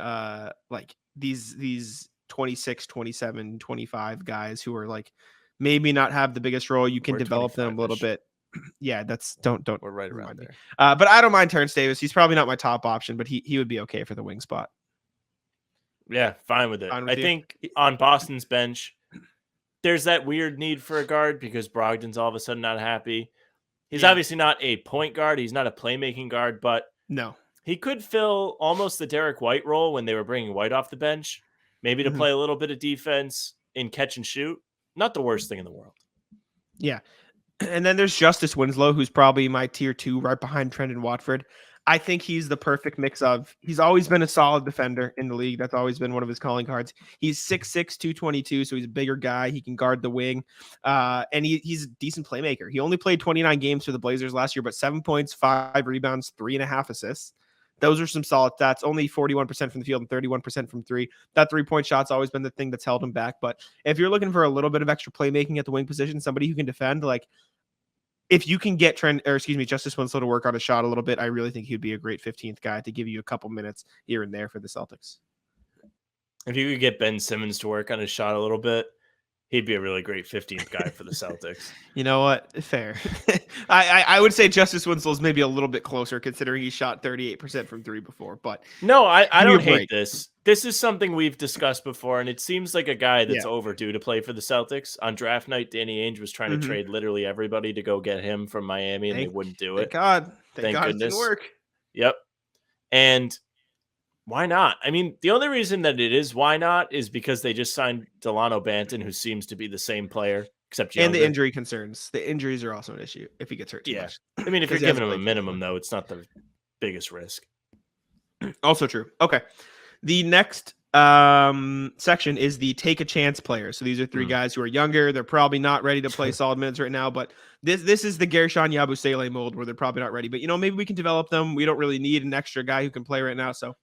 like these 26, 27, 25 guys who are like maybe not have the biggest role. You can develop them a little bit. Yeah, that's don't. We're right around there. But I don't mind Terrence Davis. He's probably not my top option, but he would be okay for the wing spot. Yeah, fine with it. I think on Boston's bench, there's that weird need for a guard because Brogdon's all of a sudden not happy. He's obviously not a point guard. He's not a playmaking guard, but no, he could fill almost the Derek White role when they were bringing White off the bench, maybe to play a little bit of defense in catch and shoot. Not the worst thing in the world. Yeah. And then there's Justice Winslow, who's probably my tier 2 right behind Trendon Watford. I think he's the perfect mix of, he's always been a solid defender in the league. That's always been one of his calling cards. He's 6'6", 222, so he's a bigger guy. He can guard the wing, and he's a decent playmaker. He only played 29 games for the Blazers last year, but 7 points, 5 rebounds, 3.5 assists. Those are some solid stats. Only 41% from the field and 31% from 3. That 3-point shot's always been the thing that's held him back. But if you're looking for a little bit of extra playmaking at the wing position, somebody who can defend, like, if you can get Justice Winslow to work on a shot a little bit, I really think he'd be a great 15th guy to give you a couple minutes here and there for the Celtics. If you could get Ben Simmons to work on his shot a little bit, he'd be a really great 15th guy for the Celtics. You know what? Fair. I would say Justice Winslow is maybe a little bit closer considering he shot 38% from 3 before. But no, I don't hate this. This is something we've discussed before, and it seems like a guy that's overdue to play for the Celtics. On draft night, Danny Ainge was trying to trade literally everybody to go get him from Miami, and they wouldn't do it. Thank God goodness. It didn't work. Yep. And why not? I mean, the only reason that it is why not is because they just signed Delano Banton, who seems to be the same player, except younger. And the injury concerns. The injuries are also an issue if he gets hurt too much. I mean, if you're giving him a minimum, though, it's not the biggest risk. Also true. Okay. The next section is the take a chance players. So these are 3 guys who are younger. They're probably not ready to play solid minutes right now, but this is the Gershon Yabusele mold where they're probably not ready. But, maybe we can develop them. We don't really need an extra guy who can play right now, so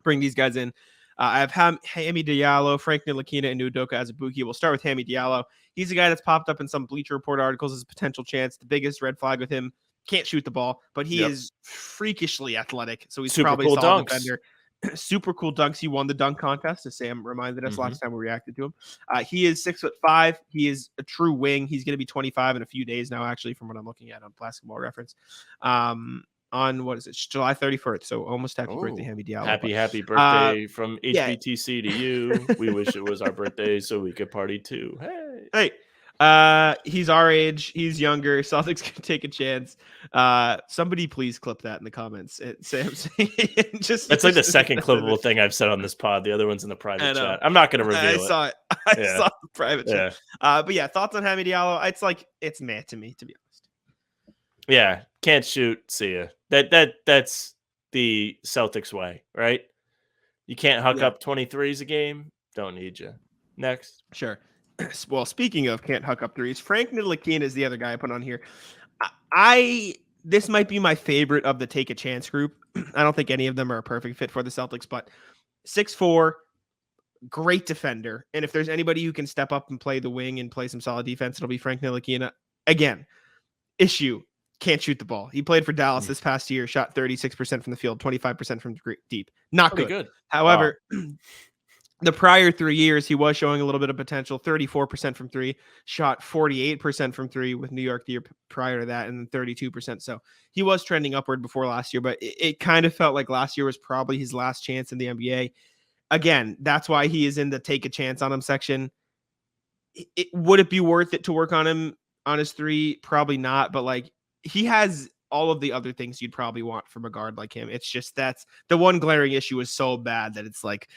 bring these guys in. I have Hammy Diallo, Frank Ntilikina, and Udoka Azubuike. We'll start with Hammy Diallo. He's a guy that's popped up in some Bleacher Report articles as a potential chance. The biggest red flag with him, can't shoot the ball, but he is freakishly athletic, so he's super probably cool a solid dunks. defender. Super cool dunks. He won the dunk contest, as Sam reminded us last time we reacted to him. He is 6'5". He is a true wing. He's going to be 25 in a few days now, actually, from what I'm looking at on Basketball Reference. On what is it, July 31st? So almost happy birthday, Hammy Diallo. Happy birthday from HBTC to you. We wish it was our birthday so we could party too. Hey. He's our age. He's younger. Celtics can take a chance. Somebody please clip that in the comments. Sam saying just That's like the second clippable thing I've said on this pod. The other one's in the private chat. I'm not going to reveal it. I saw it. I saw the private chat. But yeah, thoughts on Hamid Diallo? It's like it's meh to me, to be honest. Yeah, can't shoot. See ya. That's the Celtics way, right? You can't huck up 23s a game. Don't need you. Next. Sure. Well, speaking of can't huck up threes, Frank Ntilikina is the other guy I put on here. This might be my favorite of the take a chance group. I don't think any of them are a perfect fit for the Celtics, but 6'4", great defender. And if there's anybody who can step up and play the wing and play some solid defense, it'll be Frank Ntilikina. Again, issue, can't shoot the ball. He played for Dallas this past year, shot 36% from the field, 25% from deep. Not good. However, the prior 3 years, he was showing a little bit of potential, 34% from three, shot 48% from three with New York the year prior to that, and then 32%. So he was trending upward before last year, but it kind of felt like last year was probably his last chance in the NBA. Again, that's why he is in the take a chance on him section. Would it be worth it to work on him on his three? Probably not, but like he has all of the other things you'd probably want from a guard like him. It's just that's the one glaring issue is so bad that it's like,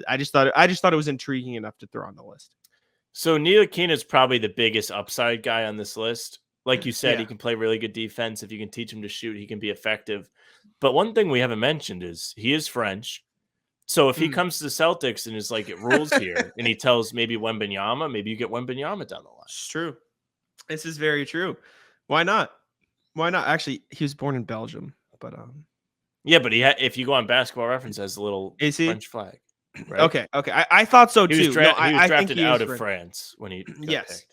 I just thought it was intriguing enough to throw on the list. So Ntilikina is probably the biggest upside guy on this list. Like you said, he can play really good defense. If you can teach him to shoot, he can be effective. But one thing we haven't mentioned is he is French. So if he comes to the Celtics and is like, it rules here, and he tells maybe Wembanyama, maybe you get Wembanyama down the line. It's true. This is very true. Why not? Actually, he was born in Belgium, but yeah, but if you go on Basketball Reference, has a little French flag. Right? Okay. I thought so too. He was drafted out of France when he got picked.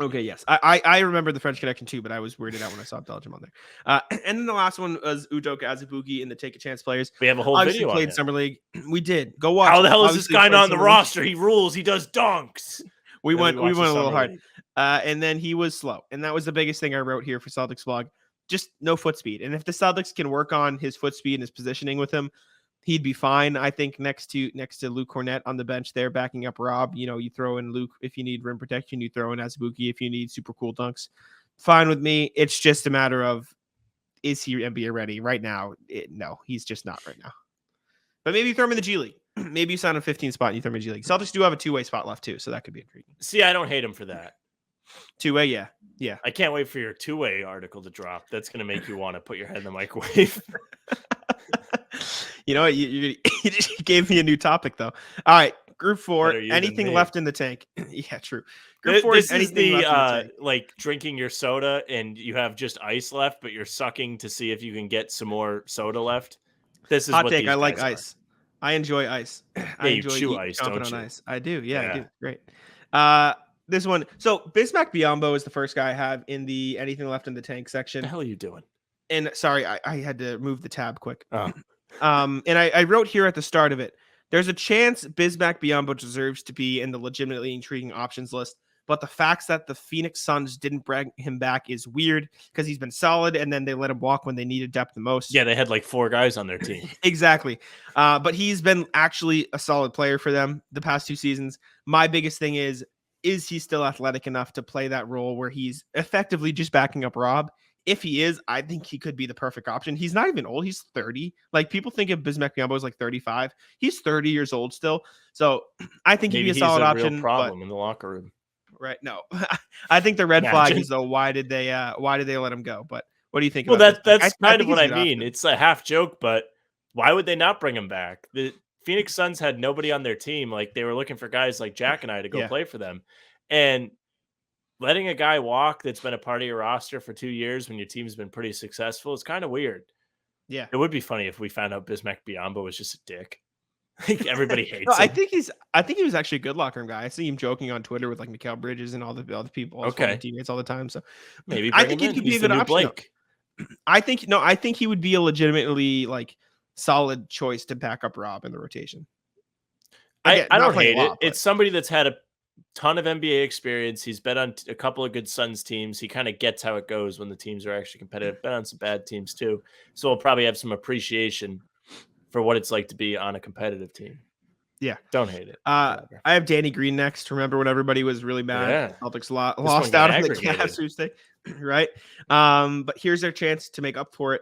Okay, yes. I remember the French connection too, but I was weirded out when I saw Belgium on there. And then the last one was Udoka Azubuike in the Take a Chance players. We have a whole Obviously video played on it. Summer League. We did. Go watch. How the hell is this guy not on the roster? He rules. He does dunks. We went a little hard. And then he was slow. And that was the biggest thing I wrote here for Celtics blog. Just no foot speed. And if the Celtics can work on his foot speed and his positioning with him, he'd be fine. I think next to Luke Cornett on the bench there, backing up Rob. You throw in Luke if you need rim protection. You throw in Azubuike if you need super cool dunks. Fine with me. It's just a matter of, is he NBA ready right now? No, he's just not right now. But maybe you throw him in the G League. Maybe you sign a 15 spot and you throw him in the G League. Celtics do have a two-way spot left too, so that could be intriguing. See, I don't hate him for that. Two-way, yeah. I can't wait for your two-way article to drop. That's going to make you want to put your head in the microwave. You know what? You gave me a new topic, though. All right, Group 4. Anything left in the tank? Yeah, true. Group 4 is anything left in the tank. Like drinking your soda and you have just ice left, but you're sucking to see if you can get some more soda left. This is hot what take. These I like guys ice. I enjoy ice. I enjoy chew ice, don't you? Ice. I do. Yeah, I do. Great. This one. So Bismack Biyombo is the first guy I have in the anything left in the tank section. What the hell are you doing? And sorry, I had to move the tab quick. Oh. And I wrote here at the start of it, there's a chance Bismack Biyombo deserves to be in the legitimately intriguing options list, but the facts that the Phoenix Suns didn't bring him back is weird because he's been solid and then they let him walk when they needed depth the most. Yeah, they had like 4 guys on their team. Exactly. But he's been actually a solid player for them the past 2 seasons. My biggest thing is he still athletic enough to play that role where he's effectively just backing up Rob? If he is, I think he could be the perfect option. He's not even old. He's 30. Like people think of Bismack Biyombo as like 35. He's 30 years old still. So I think he'd be a solid option. Real problem in the locker room. Right. No, I think the red flag is though, why did they let him go? But what do you think? Well, about that's kind of what I mean. Option. It's a half joke, but why would they not bring him back? The Phoenix Suns had nobody on their team. Like they were looking for guys like Jack and I to go play for them. And letting a guy walk that's been a part of your roster for 2 years when your team's been pretty successful is kind of weird. Yeah. It would be funny if we found out Bismack Biyombo was just a dick. Like everybody hates him. I think he was actually a good locker room guy. I see him joking on Twitter with like Mikal Bridges and all the other people, all his teammates all the time. So maybe I think he could be a good option. I think he would be a legitimately like solid choice to back up Rob in the rotation. I don't hate it. It's somebody that's had a ton of NBA experience. He's been on a couple of good Suns teams. He kind of gets how it goes when the teams are actually competitive. Been on some bad teams too. So we'll probably have some appreciation for what it's like to be on a competitive team. Yeah. Don't hate it. I have Danny Green next. Remember when everybody was really mad? Yeah. Celtics lost out on the aggregated. Cavs Tuesday, right? But here's their chance to make up for it.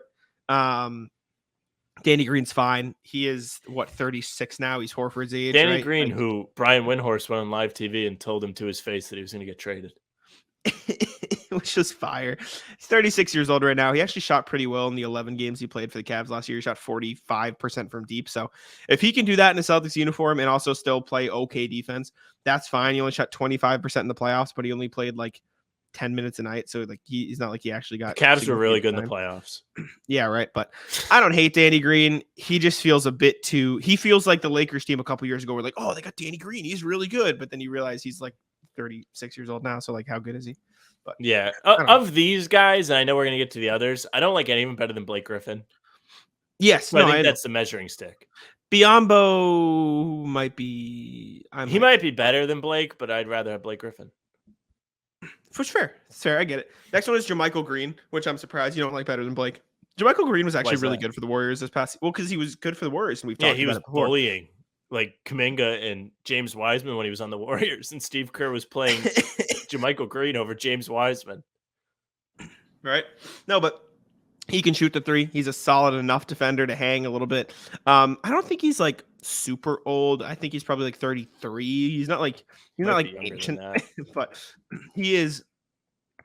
Danny Green's fine. He is 36 now. He's Horford's age. Danny right? Green, who Brian Windhorst went on live TV and told him to his face that he was going to get traded. Which was fire. He's 36 years old right now. He actually shot pretty well in the 11 games he played for the Cavs last year. He shot 45% from deep. So if he can do that in a Celtics uniform and also still play okay defense, that's fine. He only shot 25% in the playoffs, but he only played like 10 minutes a night. So like he's not like he actually got. The Cavs were really good in the playoffs. Yeah, right. But I don't hate Danny Green. He just feels a bit too. He feels like the Lakers team a couple years ago were like, oh, they got Danny Green. He's really good. But then you realize he's like 36 years old now. So like, how good is he? But yeah, of these guys, and I know we're gonna get to the others. I don't like anyone better than Blake Griffin. Yes, so I think that's the measuring stick. Biyombo might be. He might be better than Blake, but I'd rather have Blake Griffin. For sure, fair. I get it. Next one is JaMychal Green, which I'm surprised you don't like better than Blake. JaMychal Green was actually really good for the Warriors this past. Well, because he was good for the Warriors, and we've talked about it before. He was bullying like Kuminga and James Wiseman when he was on the Warriors, and Steve Kerr was playing JaMychal Green over James Wiseman. Right? No, but he can shoot the three. He's a solid enough defender to hang a little bit. I don't think he's like super old. I think he's probably like 33. He's not like ancient, but he is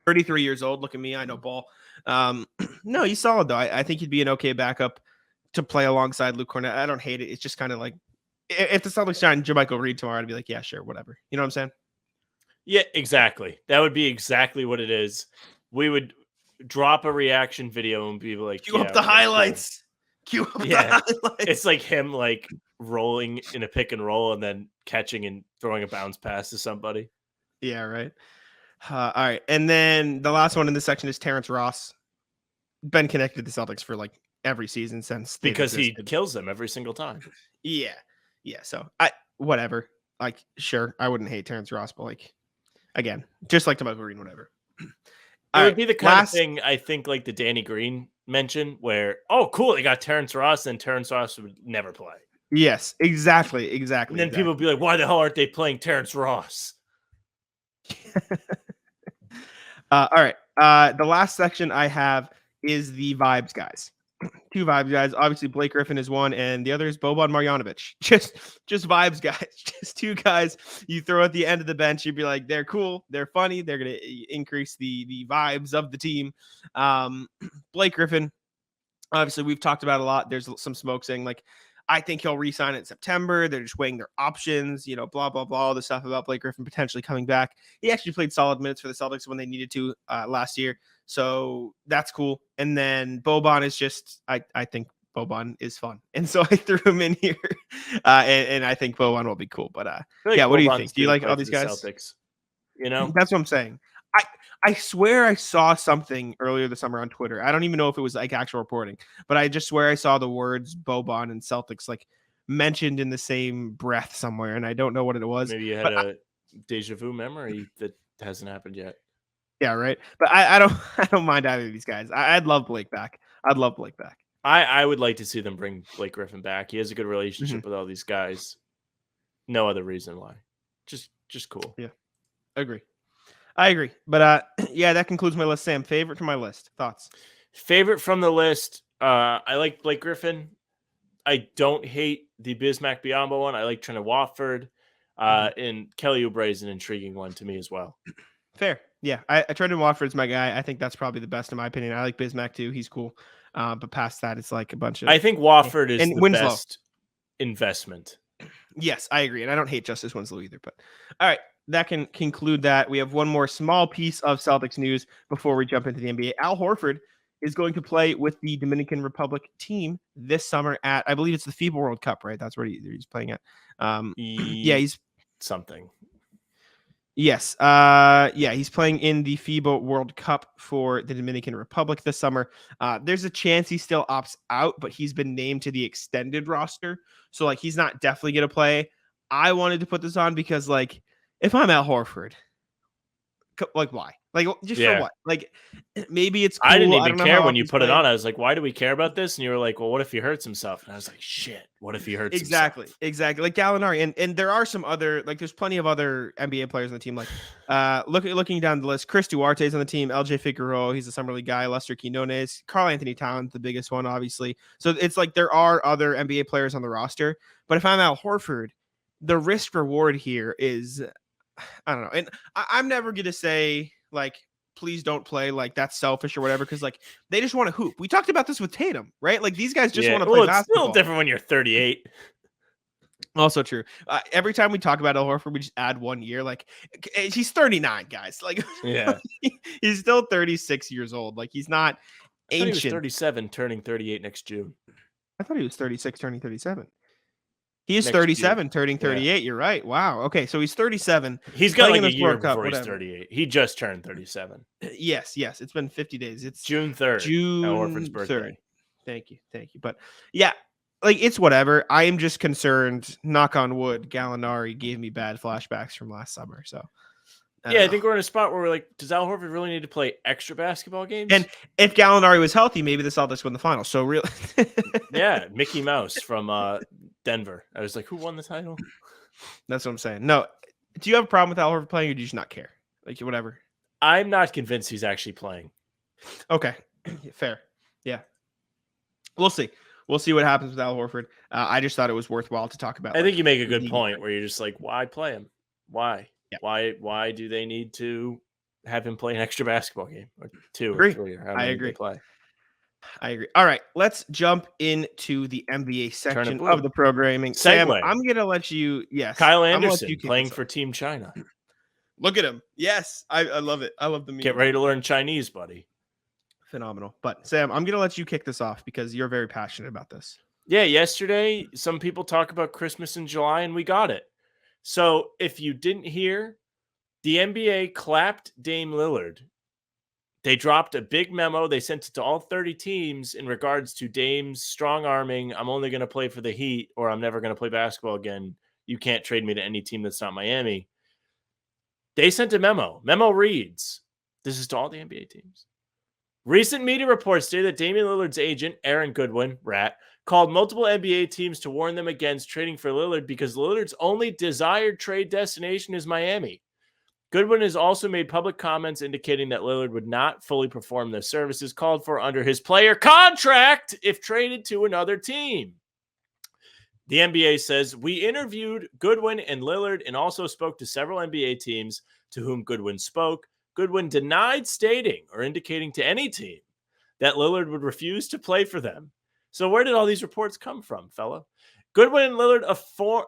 33 years old. Look at me. I know ball. No, he's solid though. I think he'd be an okay backup to play alongside Luke Cornett. I don't hate it. It's just kind of like if the Celtics signed JaMychal Green tomorrow, I'd be like, yeah, sure, whatever. You know what I'm saying? Yeah, exactly. That would be exactly what it is. We would drop a reaction video and be like, cue up the highlights. Cue up the highlights. It's like him like rolling in a pick and roll and then catching and throwing a bounce pass to somebody. Yeah, right. All right. And then the last one in this section is Terrence Ross. Been connected to the Celtics for like every season since. Because he kills them every single time. Yeah. Yeah. So whatever. Like, sure. I wouldn't hate Terrence Ross, but like, again, just like JaMychal Green, whatever. It would be the kind of thing I think like the Danny Green mention where, oh, cool, they got Terrence Ross, and Terrence Ross would never play. Yes, exactly. And then people would be like, why the hell aren't they playing Terrence Ross? All right. The last section I have is the vibes guys. Two vibes guys. Obviously, Blake Griffin is one, and the other is Boban Marjanovic. Just vibes guys. Just two guys you throw at the end of the bench. You'd be like, they're cool, they're funny, they're gonna increase the vibes of the team. Blake Griffin, obviously, we've talked about a lot. There's some smoke saying like, I think he'll re-sign in September. They're just weighing their options, you know, blah, blah, blah, all the stuff about Blake Griffin potentially coming back. He actually played solid minutes for the Celtics when they needed to last year. So that's cool. And then Boban is just, I think Boban is fun. And so I threw him in here. And I think Boban will be cool. But yeah, what do you think? Do you like all these guys? Celtics? You know, that's what I'm saying. I swear I saw something earlier this summer on Twitter. I don't even know if it was like actual reporting, but I just swear I saw the words Boban and Celtics like mentioned in the same breath somewhere, and I don't know what it was. Maybe you had a deja vu memory that hasn't happened yet. Yeah, right. But I don't mind either of these guys. I'd love Blake back. I'd love Blake back. I would like to see them bring Blake Griffin back. He has a good relationship with all these guys. No other reason why. Just cool. Yeah, I agree. But yeah, that concludes my list. Sam, favorite from my list. Thoughts? Favorite from the list. I like Blake Griffin. I don't hate the Bismack Biyombo one. I like Trent Watford. And Kelly Oubre is an intriguing one to me as well. Fair. Yeah. I Trent Watford's my guy. I think that's probably the best in my opinion. I like Bismack too. He's cool. But past that, it's like a bunch of. I think Watford is the Winslow. best investment. Yes, I agree. And I don't hate Justice Winslow either. But all right. That can conclude that. We have one more small piece of Celtics news before we jump into the NBA. Al Horford is going to play with the Dominican Republic team this summer at, I believe it's the FIBA World Cup, right? That's where he's playing at. Yeah, he's something. Yes. Yeah, he's playing in the FIBA World Cup for the Dominican Republic this summer. There's a chance he still opts out, but he's been named to the extended roster. So like, he's not definitely going to play. I wanted to put this on because like, if I'm Al Horford, like why? Like, just Yeah. for what? Like, maybe it's cool. I didn't I even don't know care how when you he's put it playing. on. I was like, why do we care about this? And you were like, well, what if he hurts himself? And I was like, shit, what if he hurts himself? Exactly. Like Gallinari, and there are some other, like, there's plenty of other NBA players on the team. Like, looking down the list, Chris Duarte's on the team, LJ Figueroa, he's a summer league guy, Lester Quinones, Karl Anthony Towns, the biggest one, obviously. So it's like there are other NBA players on the roster. But if I'm Al Horford, the risk reward here is, I don't know. And I'm never gonna say like, please don't play, like that's selfish or whatever, because like they just want to hoop. We talked about this with Tatum, right? Like these guys just want to play Well, it's basketball. still different when you're 38. Also true. Every time we talk about Al Horford, we just add 1 year. Like he's 39, guys. Like Yeah. he's still 36 years old. Like he's not I thought he was ancient. 37, turning 38 next June. I thought he was 36, turning 37. He is Next 37, June. turning 38. Yeah. You're right. Wow. Okay, so he's 37. He's got playing like in a this year World Cup, before he's whatever. 38. He just turned 37. Yes. It's been 50 days. It's June 3rd. June Al Horford's 3rd. birthday. Thank you. But yeah, like it's whatever. I am just concerned, knock on wood, Gallinari gave me bad flashbacks from last summer. So I think we're in a spot where we're like, does Al Horford really need to play extra basketball games? And if Gallinari was healthy, maybe the Celtics win the finals. So really, yeah, Mickey Mouse from Denver. I was like, who won the title? That's what I'm saying. No, do you have a problem with Al Horford playing, or do you just not care? Like whatever. I'm not convinced he's actually playing. Okay, fair. Yeah, we'll see. We'll see what happens with Al Horford. I just thought it was worthwhile to talk about. I think you make a good point where you're just like, why play him? Why? Yeah. Why do they need to have him play an extra basketball game or two Agree. or three? Or how I many agree. they play? I agree. All right, let's jump into the NBA section blue. of the programming. Segue. Sam, I'm gonna let you. Yes, Kyle I'm gonna let Anderson you kick playing this for off. Team China. Look at him. Yes, I love it. I love the meme. Get ready to learn Chinese, buddy. Phenomenal. But Sam, I'm gonna let you kick this off because you're very passionate about this. Yeah, yesterday some people talk about Christmas in July, and we got it. So if you didn't hear, the NBA clapped Dame Lillard. They dropped a big memo. They sent it to all 30 teams in regards to Dame's strong arming. I'm only going to play for the Heat, or I'm never going to play basketball again. You can't trade me to any team that's not Miami. They sent a memo. Memo reads, this is to all the NBA teams. Recent media reports state that Damian Lillard's agent, Aaron Goodwin, Rat, called multiple NBA teams to warn them against trading for Lillard because Lillard's only desired trade destination is Miami. Goodwin has also made public comments indicating that Lillard would not fully perform the services called for under his player contract if traded to another team. The NBA says, we interviewed Goodwin and Lillard and also spoke to several NBA teams to whom Goodwin spoke. Goodwin denied stating or indicating to any team that Lillard would refuse to play for them. So where did all these reports come from, fella? Goodwin and Lillard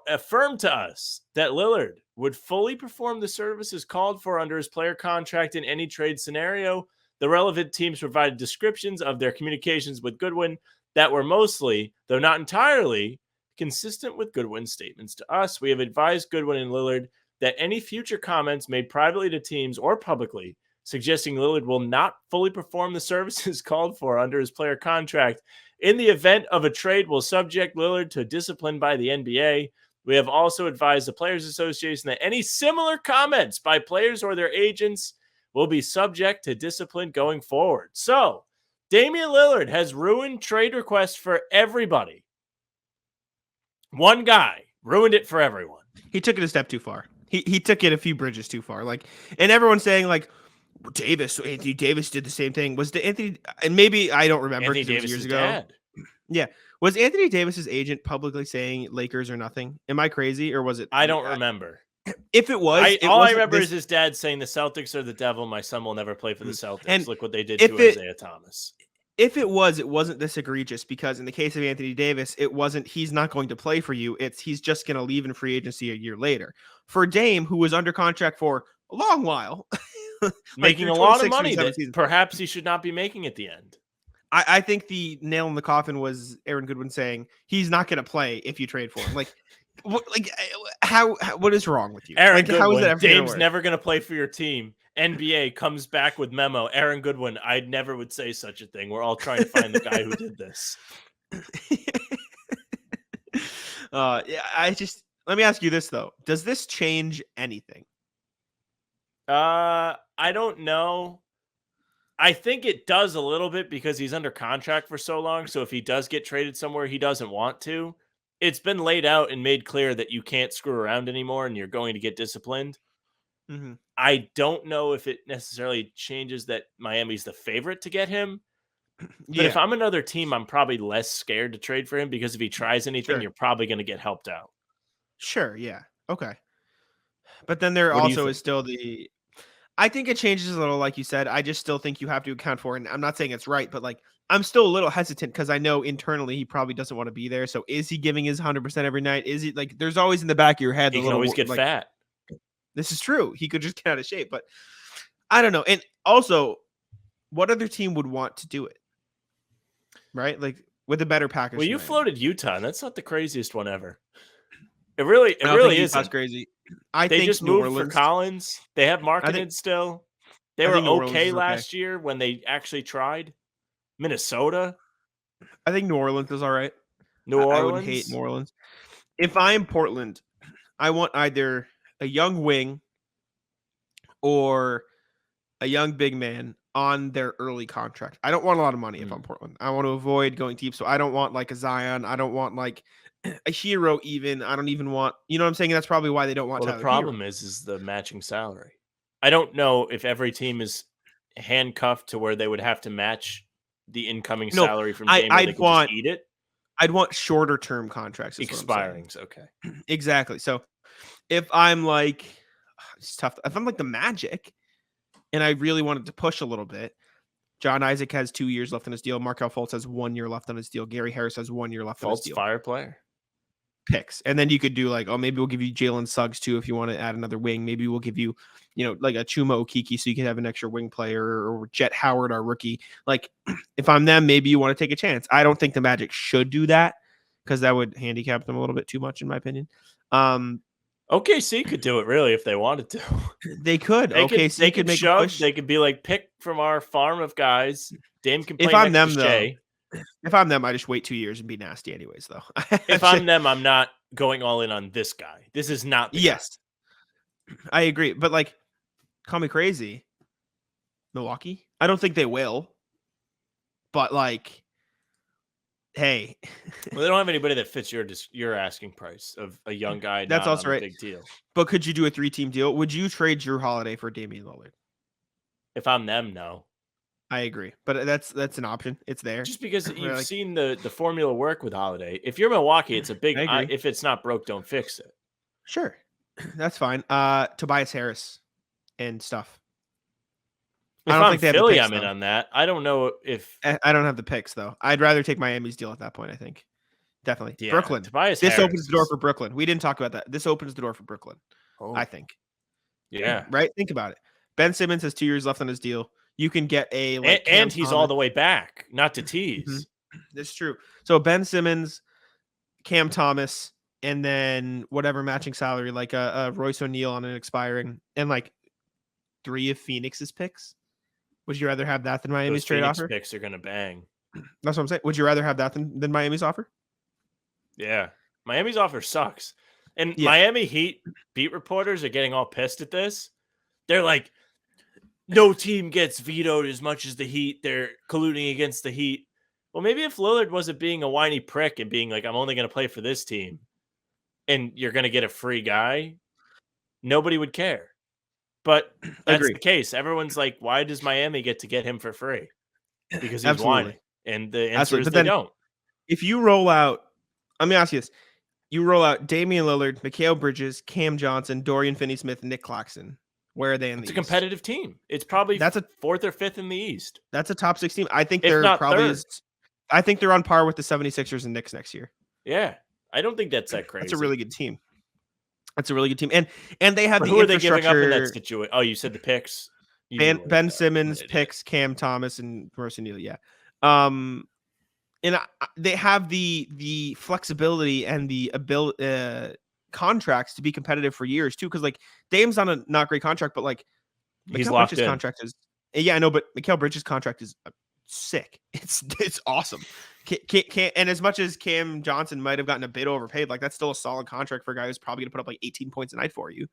affirmed to us that Lillard would fully perform the services called for under his player contract in any trade scenario. The relevant teams provided descriptions of their communications with Goodwin that were mostly, though not entirely, consistent with Goodwin's statements to us. We have advised Goodwin and Lillard that any future comments made privately to teams or publicly suggesting Lillard will not fully perform the services called for under his player contract in the event of a trade will subject Lillard to discipline by the NBA. We have also advised the Players Association that any similar comments by players or their agents will be subject to discipline going forward. So, Damian Lillard has ruined trade requests for everybody. One guy ruined it for everyone. He took it a step too far. He took it a few bridges too far. Like, and everyone's saying like, Anthony Davis did the same thing. Was the Anthony, and maybe I don't remember Anthony Davis years ago. Dad. Yeah. Was Anthony Davis's agent publicly saying Lakers or nothing? Am I crazy, or was it? I don't remember. If it was, all I remember is his dad saying the Celtics are the devil. My son will never play for the Celtics. And look what they did to Isaiah Thomas. If it wasn't this egregious, because in the case of Anthony Davis, it wasn't, he's not going to play for you. It's he's just going to leave in free agency a year later. For Dame, who was under contract for a long while, making a lot of money that perhaps he should not be making at the end. I think the nail in the coffin was Aaron Goodwin saying he's not going to play if you trade for him. Like, what is wrong with you? Aaron like, Goodwin, how is that Dame's never going to play for your team. NBA comes back with memo. Aaron Goodwin, I never would say such a thing. We're all trying to find the guy who did this. Let me ask you this though. Does this change anything? I I don't know. I think it does a little bit because he's under contract for so long. So if he does get traded somewhere he doesn't want to, it's been laid out and made clear that you can't screw around anymore and you're going to get disciplined. Mm-hmm. I don't know if it necessarily changes that Miami's the favorite to get him. But if I'm another team, I'm probably less scared to trade for him because if he tries anything, you're probably going to get helped out. Sure. Yeah. Okay. But then there What do you also think? is still I think it changes a little, like you said. I just still think you have to account for it. And I'm not saying it's right, but like I'm still a little hesitant because I know internally he probably doesn't want to be there. So is he giving his 100% every night? Is he like? There's always in the back of your head He the can little always get like, fat. This is true. He could just get out of shape, but I don't know. And also, what other team would want to do it? Right? Like with a better package. Well, you than Miami. floated Utah, and that's not the craziest one ever. It really I don't think isn't. Utah's crazy. I They think just New moved Orleans. for Collins. They have Marketed still. They were think New Orleans okay is last year when they actually tried. Minnesota, I think New Orleans is all right. New Orleans. I would hate New Orleans. If I'm Portland, I want either a young wing or a young big man on their early contract. I don't want a lot of money if I'm Portland. I want to avoid going deep. So I don't want like a Zion. I don't want like a hero even. I don't even want, you know what I'm saying? That's probably why they don't want Well, Tyler the problem Hero. is the matching salary. I don't know if every team is handcuffed to where they would have to match the incoming salary from Dame or they could just eat it. I'd want shorter term contracts. Expirings. Okay. Exactly. So if I'm like, it's tough. If I'm like the Magic and I really wanted to push a little bit, John Isaac has 2 years left on his deal. Markelle Fultz has 1 year left on his deal. Gary Harris has 1 year left on his Fultz deal. fire player. Picks. And then you could do like, oh, maybe we'll give you Jalen Suggs too if you want to add another wing. Maybe we'll give you, like a Chuma Okeke so you can have an extra wing player, or Jet Howard, our rookie. Like if I'm them, maybe you want to take a chance. I don't think the Magic should do that because that would handicap them a little bit too much in my opinion. OKC could do it really if they wanted to. They could. They could make shove. a push. They could be like, pick from our farm of guys. Dame can play If I'm next them to though, Shea. if I'm them, I just wait 2 years and be nasty anyways though. If I'm them, I'm not going all in on this guy. This is not the guy. I agree. But like, call me crazy, Milwaukee. I don't think they will. But like, hey, Well, they don't have anybody that fits your asking price of a young guy. That's not also on a right. Big deal. But could you do a 3-team deal? Would you trade Drew Holiday for Damian Lillard? If I'm them, no. I agree, but that's an option. It's there. Just because you've seen the formula work with Holiday. If you're Milwaukee, it's a big. If it's not broke, don't fix it. Sure, that's fine. Tobias Harris and stuff. If I'm Philly, I'm in on that. I don't know if I don't have the picks though. I'd rather take Miami's deal at that point. I think definitely Brooklyn. Tobias this Harris. opens the door for Brooklyn. We didn't talk about that. This opens the door for Brooklyn. I think. Yeah. Right. Think about it. Ben Simmons has 2 years left on his deal. You can get a and he's all the way back. Not to tease. Mm-hmm. That's true. So Ben Simmons, Cam Thomas, and then whatever matching salary, like a Royce O'Neal on an expiring, and like 3 of Phoenix's picks. Would you rather have that than Miami's trade offer? Picks are gonna bang. That's what I'm saying. Would you rather have that than Miami's offer? Yeah, Miami's offer sucks. And Miami Heat beat reporters are getting all pissed at this. They're like, no team gets vetoed as much as the Heat. They're colluding against the Heat. Well, maybe if Lillard wasn't being a whiny prick and being like, I'm only going to play for this team, and you're going to get a free guy, nobody would care. But that's the case. Everyone's like, why does Miami get to get him for free? Because he's whiny. And the answer is they don't. If you roll out, let me ask you this. You roll out Damian Lillard, Mikal Bridges, Cam Johnson, Dorian Finney-Smith, Nick Claxton. Where are they in the East? It's a competitive team. It's probably that's a 4th or 5th in the East. That's a top 6 team. I think they're probably I think they're on par with the 76ers and Knicks next year. Yeah. I don't think that's that crazy. That's a really good team. That's a really good team. And they have who are they giving up in that situation? Oh, you said the picks. Ben Simmons picks Cam Thomas and Royce O'Neal, yeah. And they have the flexibility and the ability contracts to be competitive for years too, because like Dame's on a not great contract, but like he's locked in. Contract is I know, but Mikal Bridges' contract is sick. It's awesome. And as much as Cam Johnson might have gotten a bit overpaid, like that's still a solid contract for a guy who's probably gonna put up like 18 points a night for you.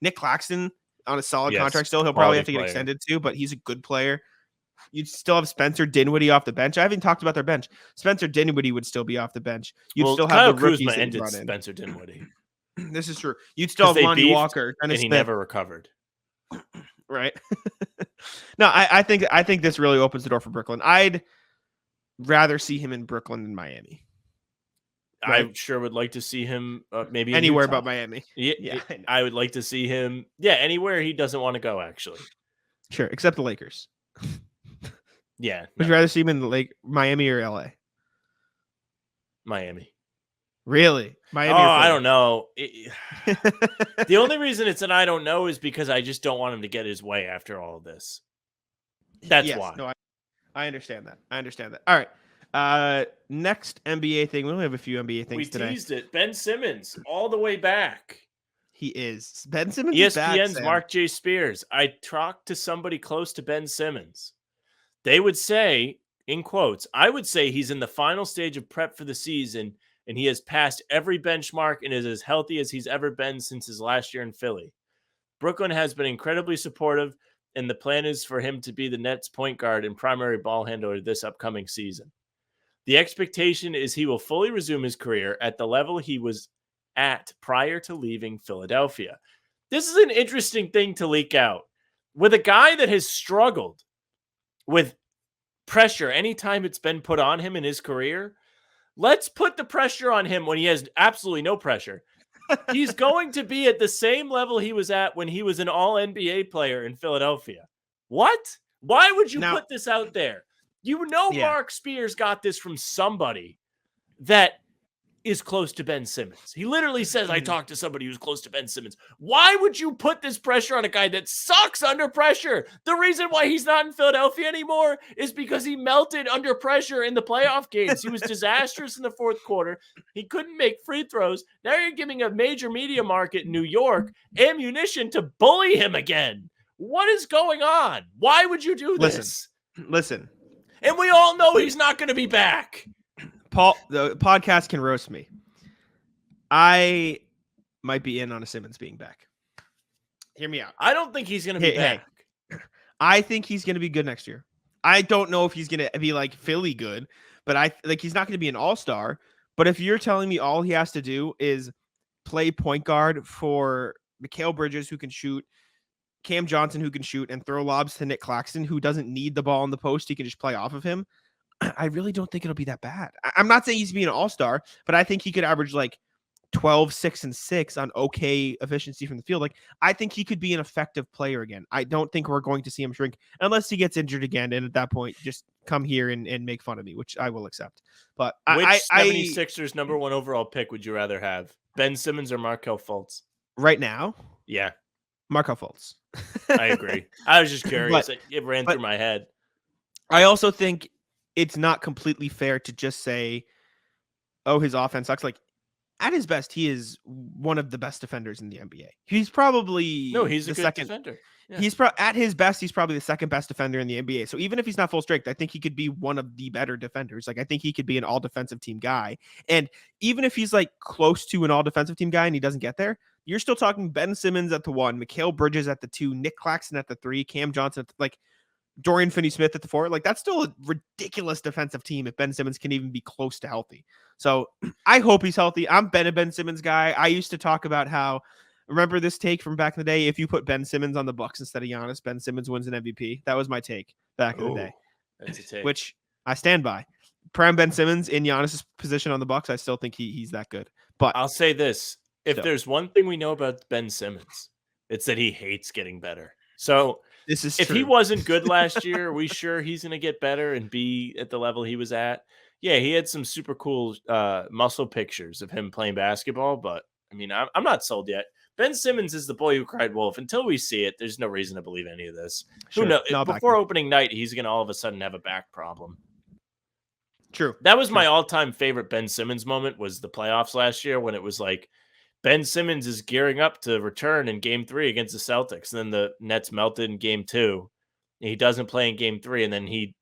Nick Claxton, on a solid Yes, contract still. He'll probably have to get quality player. extended too, but he's a good player. You'd still have Spencer Dinwiddie off the bench. I haven't talked about their bench. Spencer Dinwiddie would still be off the bench. You'd still have Kyle the rookies Kuzma that you ended brought in. Spencer Dinwiddie. This is true. You'd still have They Lonnie beefed, Walker, and Dennis he Smith, never recovered. right? No, I think this really opens the door for Brooklyn. I'd rather see him in Brooklyn than Miami. Right? I sure would like to see him maybe Anywhere in Utah. but Miami. Yeah, I would like to see him. Yeah, anywhere he doesn't want to go. Actually, Sure, except the Lakers. yeah. Would you rather see him in Miami or LA? Miami. Really? Miami? I don't know. The only reason it's an I don't know is because I just don't want him to get his way after all of this. That's why. No, I understand that. All right. Next NBA thing. We only have a few NBA things today. We teased it. Ben Simmons, all the way back. He is. Ben Simmons is back, ESPN's Sam. Mark J. Spears. I talked to somebody close to Ben Simmons. They would say, in quotes, I would say he's in the final stage of prep for the season, and he has passed every benchmark and is as healthy as he's ever been since his last year in Philly. Brooklyn has been incredibly supportive, and the plan is for him to be the Nets point guard and primary ball handler this upcoming season. The expectation is he will fully resume his career at the level he was at prior to leaving Philadelphia. This is an interesting thing to leak out. With a guy that has struggled with pressure anytime it's been put on him in his career, let's put the pressure on him when he has absolutely no pressure. He's going to be at the same level he was at when he was an all-NBA player in Philadelphia. What? Why would you put this out there? Mark Spears got this from somebody that is close to Ben Simmons. He literally says, I talked to somebody who's close to Ben Simmons. Why would you put this pressure on a guy that sucks under pressure? The reason why he's not in Philadelphia anymore is because he melted under pressure in the playoff games. He was disastrous in the fourth quarter. He couldn't make free throws. Now you're giving a major media market in New York ammunition to bully him again. What is going on? Why would you do this? Listen. And we all know he's not going to be back. Paul, the podcast can roast me. I might be in on a Simmons being back. Hear me out. I don't think he's going to be back. I think he's going to be good next year. I don't know if he's going to be like Philly good, but he's not going to be an all-star. But if you're telling me all he has to do is play point guard for Mikal Bridges, who can shoot, Cam Johnson, who can shoot, and throw lobs to Nick Claxton, who doesn't need the ball in the post, he can just play off of him. I really don't think it'll be that bad. I'm not saying he's being an all-star, but I think he could average like 12, 6, and 6 on okay efficiency from the field. Like, I think he could be an effective player again. I don't think we're going to see him shrink unless he gets injured again. And at that point, just come here and make fun of me, which I will accept. But which 76ers number 1 overall pick would you rather have? Ben Simmons or Markelle Fultz? Right now? Yeah. Markelle Fultz. I agree. I was just curious. It ran through my head. I also think it's not completely fair to just say, oh, his offense sucks. Like, at his best, he is one of the best defenders in the NBA. He's probably he's a good defender. Yeah. He's at his best, he's probably the second best defender in the NBA. So even if he's not full strength, I think he could be one of the better defenders. Like, I think he could be an all defensive team guy. And even if he's like close to an all defensive team guy and he doesn't get there, you're still talking Ben Simmons at the 1, Mikal Bridges at the 2, Nick Claxton at the 3, Cam Johnson at Dorian Finney-Smith at the 4. Like, that's still a ridiculous defensive team if Ben Simmons can even be close to healthy. So I hope he's healthy. I'm a Ben Simmons guy. I used to talk about how, remember this take from back in the day? If you put Ben Simmons on the Bucks instead of Giannis, Ben Simmons wins an MVP. That was my take back in the day. That's a take. Which I stand by. Prime Ben Simmons in Giannis's position on the Bucks, I still think he's that good. But I'll say this. If there's one thing we know about Ben Simmons, it's that he hates getting better. So this is if true. he wasn't good last year, are we sure he's going to get better and be at the level he was at? Yeah, he had some super cool muscle pictures of him playing basketball, but I mean, I'm not sold yet. Ben Simmons is the boy who cried wolf. Until we see it, there's no reason to believe any of this. Sure. Who knows? Before opening night, he's going to all of a sudden have a back problem. True. That was my all-time favorite Ben Simmons moment, was the playoffs last year when it was like Ben Simmons is gearing up to return in Game 3 against the Celtics. And then the Nets melted in Game 2. And he doesn't play in Game 3, and then he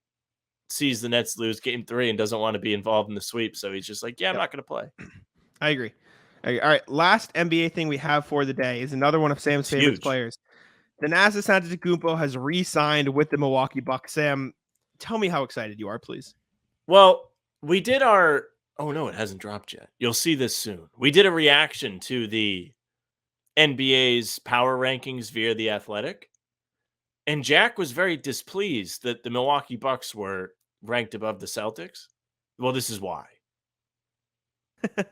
sees the Nets lose Game 3 and doesn't want to be involved in the sweep. So he's just like, I'm not going to play. I agree. All right, last NBA thing we have for the day is another one of Sam's favorite players. Thanasis Antetokounmpo has re-signed with the Milwaukee Bucks. Sam, tell me how excited you are, please. Well, we did our oh no, it hasn't dropped yet. You'll see this soon. We did a reaction to the NBA's power rankings via The Athletic. And Jack was very displeased that the Milwaukee Bucks were ranked above the Celtics. Well, this is why.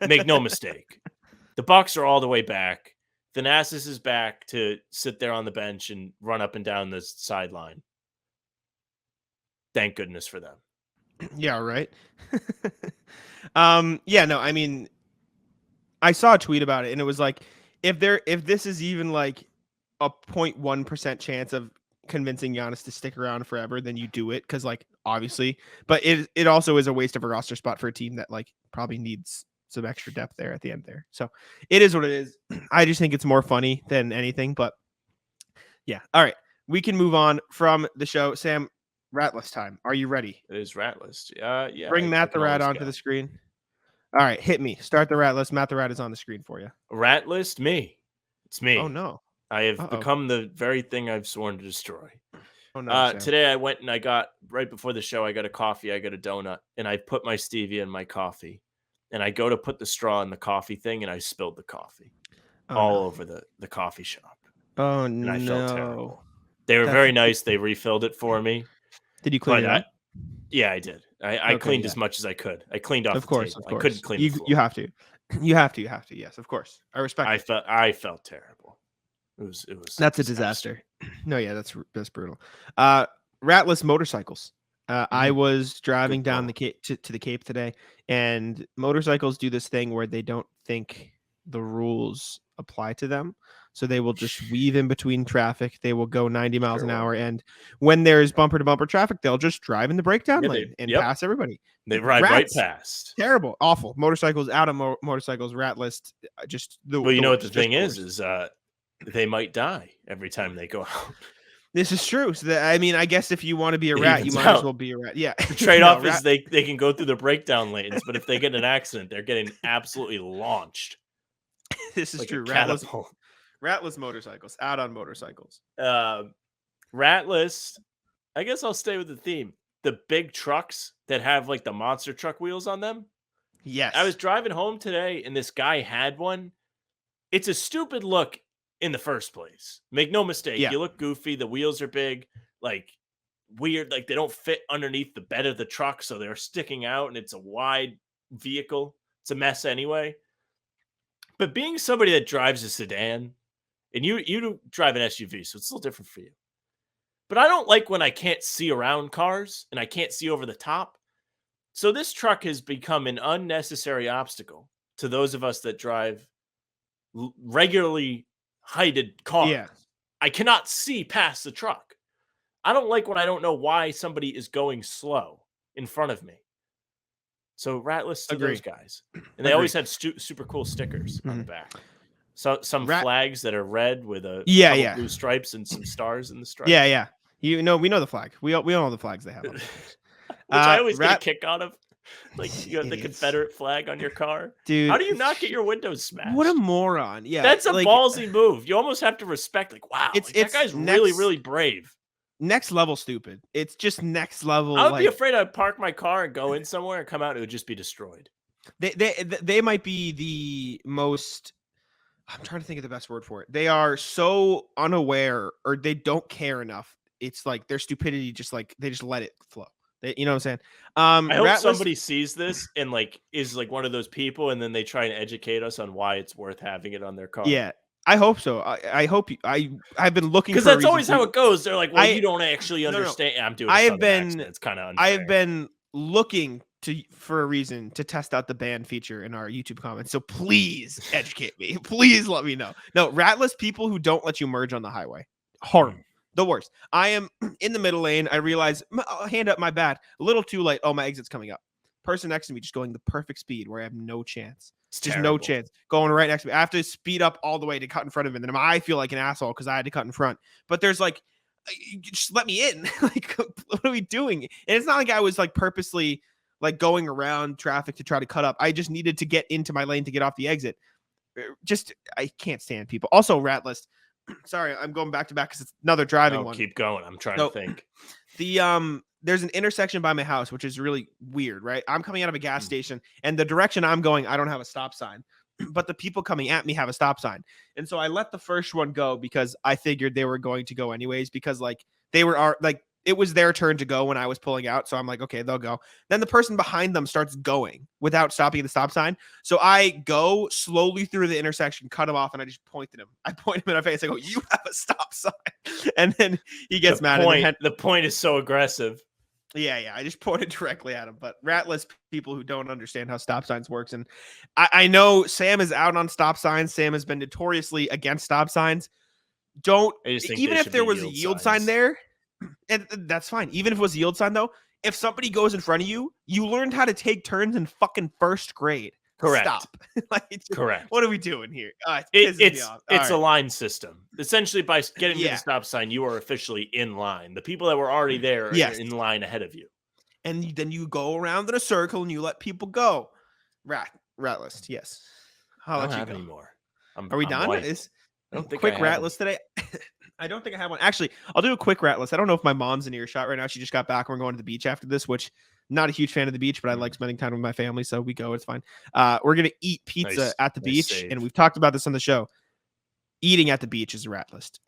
Make no mistake. The Bucks are all the way back. Thanasis is back to sit there on the bench and run up and down the sideline. Thank goodness for them. Yeah, right. Yeah, no, I mean, I saw a tweet about it, and it was like, if this is even like a 0.1% chance of convincing Giannis to stick around forever, then you do it, because like obviously, but it also is a waste of a roster spot for a team that like probably needs some extra depth there at the end there. So it is what it is. I just think it's more funny than anything, but yeah. All right, we can move on from the show. Sam, rat list time. Are you ready? It is rat list. Yeah. Bring Matt the Rat onto the screen. All right, hit me. Start the rat list. Matt the Rat is on the screen for you. Rat list? Me. It's me. Oh, no. I have become the very thing I've sworn to destroy. Oh, no. Today I went and I got, right before the show, I got a coffee, I got a donut, and I put my stevia in my coffee. And I go to put the straw in the coffee thing, and I spilled the coffee all over the coffee shop. Oh, and I felt terrible. They were very nice. They refilled it for me. Did you clean it up? Yeah, I did. I cleaned as much as I could. I cleaned off of course. I couldn't clean the floor. You have to. You have to. Yes, of course. I respect it. I felt terrible. It was That's a disaster. No, yeah, that's brutal. Ratless motorcycles. I was driving down the Cape to the Cape today, and motorcycles do this thing where they don't think the rules apply to them. So they will just weave in between traffic. They will go 90 miles an hour. And when there's bumper to bumper traffic, they'll just drive in the breakdown lane and pass everybody. They ride right past. Terrible. Awful. Motorcycles out of motorcycles, rat list. Well, you know what the thing is they might die every time they go out. This is true. So I mean, I guess if you want to be a rat, you might as well be a rat. Yeah. The trade-off is they can go through the breakdown lanes, but if they get in an accident, they're getting absolutely launched. This is true. Ratless motorcycles, out on motorcycles. Ratless, I guess I'll stay with the theme. The big trucks that have like the monster truck wheels on them. Yes. I was driving home today and this guy had one. It's a stupid look in the first place. Make no mistake. Yeah. You look goofy. The wheels are big, like weird. Like they don't fit underneath the bed of the truck. So they're sticking out and it's a wide vehicle. It's a mess anyway. But being somebody that drives a sedan, and you drive an SUV, so it's a little different for you. But I don't like when I can't see around cars and I can't see over the top. So this truck has become an unnecessary obstacle to those of us that drive regularly heighted cars. Yeah. I cannot see past the truck. I don't like when I don't know why somebody is going slow in front of me. So ratless to those guys. And they always had super cool stickers on the back. So some flags that are red with a couple blue stripes and some stars in the stripes. Yeah. We know the flag. We all know the flags they have on the Which I always get a kick out of. Like you have the Confederate flag on your car. Dude. How do you not get your windows smashed? What a moron. Yeah. That's a ballsy move. You almost have to respect, like, wow, that guy's really, really brave. Next level stupid. It's just next level. I would be afraid I'd park my car and go in somewhere and come out and it would just be destroyed. They might be the most, I'm trying to think of the best word for it. They are so unaware, or they don't care enough. It's like their stupidity, just like they just let it flow. You know what I'm saying? I hope somebody sees this and like is like one of those people, and then they try and educate us on why it's worth having it on their car. Yeah, I hope so. I hope I've been looking, because that's always how it goes. They're like, well, you don't actually understand. No. I'm doing. It's kind of unfair. I have been looking for a reason to test out the band feature in our YouTube comments. So please educate me. Please let me know. No, ratless people who don't let you merge on the highway. Horrible. The worst. I am in the middle lane. I realize, hand up, my bad. A little too late. Oh, my exit's coming up. Person next to me just going the perfect speed where I have no chance. It's just terrible. No chance. Going right next to me. I have to speed up all the way to cut in front of him. And then I feel like an asshole because I had to cut in front. But there's like, just let me in. Like, what are we doing? And it's not like I was like purposely like going around traffic to try to cut up. I just needed to get into my lane to get off the exit. I can't stand people. Also, rat list. sorry, I'm going back to back because it's another driving one. Keep going. I'm trying to think. There's an intersection by my house, which is really weird, right? I'm coming out of a gas station, and the direction I'm going, I don't have a stop sign, but the people coming at me have a stop sign. And so I let the first one go because I figured they were going to go anyways, because like it was their turn to go when I was pulling out. So I'm like, okay, they'll go. Then the person behind them starts going without stopping at the stop sign. So I go slowly through the intersection, cut him off, and I just point at him. I point him in the face. I go, you have a stop sign. And then he gets mad. The point is so aggressive. Yeah. I just pointed directly at him. But ratless people who don't understand how stop signs works. And I know Sam is out on stop signs. Sam has been notoriously against stop signs. Even if there was a yield sign there, and that's fine. Even if it was a yield sign, though, if somebody goes in front of you, you learned how to take turns in fucking first grade. Correct. Stop. Correct. What are we doing here? It's a line system. Essentially, by getting to the stop sign, you are officially in line. The people that were already there are in line ahead of you. And then you go around in a circle and you let people go. Rat list. Yes. I don't have any more. Are we done? I don't think quick rat list today. I don't think I have one. Actually, I'll do a quick rat list. I don't know if my mom's in earshot right now. She just got back. We're going to the beach after this, which not a huge fan of the beach, but I like spending time with my family. So we go. It's fine. We're going to eat pizza at the beach. And we've talked about this on the show. Eating at the beach is a rat list.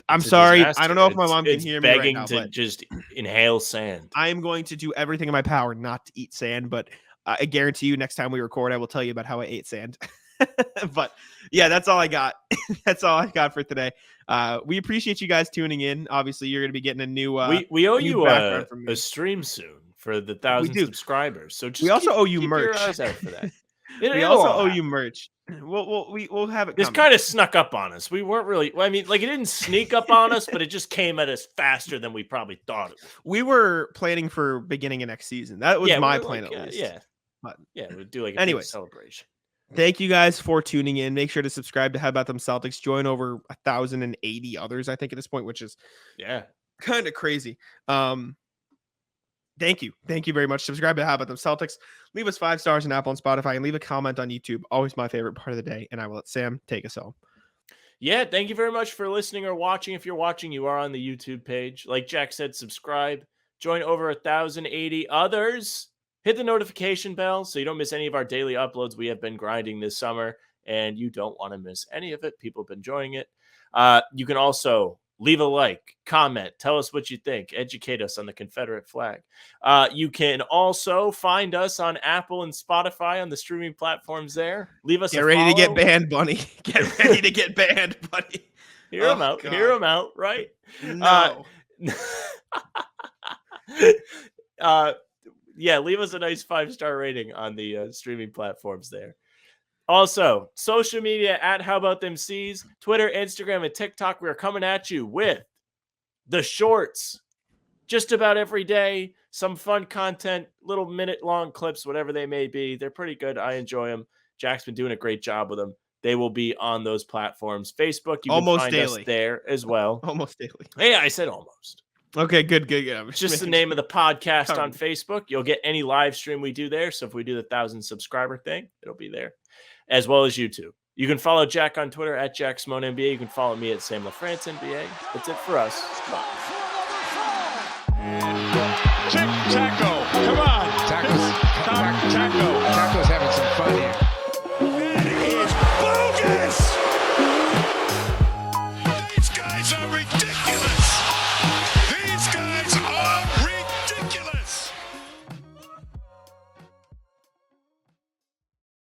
I'm sorry. Disaster. I don't know if my mom can hear me right now. To just inhale sand. I am going to do everything in my power not to eat sand, but I guarantee you next time we record, I will tell you about how I ate sand. But yeah, that's all I got. That's all I got for today. We appreciate you guys tuning in. Obviously, you're going to be getting a new. We owe you a stream soon for the 1,000 subscribers. So we also owe you keep merch. Your eyes out for that. We also owe you merch. We'll have it. This kind of snuck up on us. We weren't really. I mean, like it didn't sneak up on us, but it just came at us faster than we probably thought it would. We were planning for beginning of next season. That was my plan at least. We'd do like a big celebration. Thank you guys for tuning in. Make sure to subscribe to How About Them Celtics. Join over 1,080 others, I think, at this point, which is kind of crazy. Thank you. Thank you very much. Subscribe to How About Them Celtics. Leave us 5 stars on Apple and Spotify and leave a comment on YouTube. Always my favorite part of the day. And I will let Sam take us home. Yeah, thank you very much for listening or watching. If you're watching, you are on the YouTube page. Like Jack said, subscribe. Join over 1,080 others. Hit the notification bell so you don't miss any of our daily uploads. We have been grinding this summer, and you don't want to miss any of it. People have been enjoying it. You can also leave a like, comment, tell us what you think, educate us on the Confederate flag. You can also find us on Apple and Spotify on the streaming platforms there. Leave us Get ready to get banned, Bunny. Get ready to get banned, Bunny. Hear him out. God. Hear him out, right? No. Yeah, leave us a nice 5-star rating on the streaming platforms there. Also, social media at How About Them C's, Twitter, Instagram, and TikTok. We are coming at you with the shorts just about every day. Some fun content, little minute-long clips, whatever they may be. They're pretty good. I enjoy them. Jack's been doing a great job with them. They will be on those platforms. Facebook, you can find us there as well. Almost daily. Yeah, I said almost. Okay, good. Yeah, just the name of the podcast on Facebook. You'll get any live stream we do there. So if we do the 1,000 subscriber thing, it'll be there, as well as YouTube. You can follow Jack on Twitter at JackSimoneNBA. You can follow me at Sam LaFrance NBA. That's it for us. Bye. Tic-tac-toe.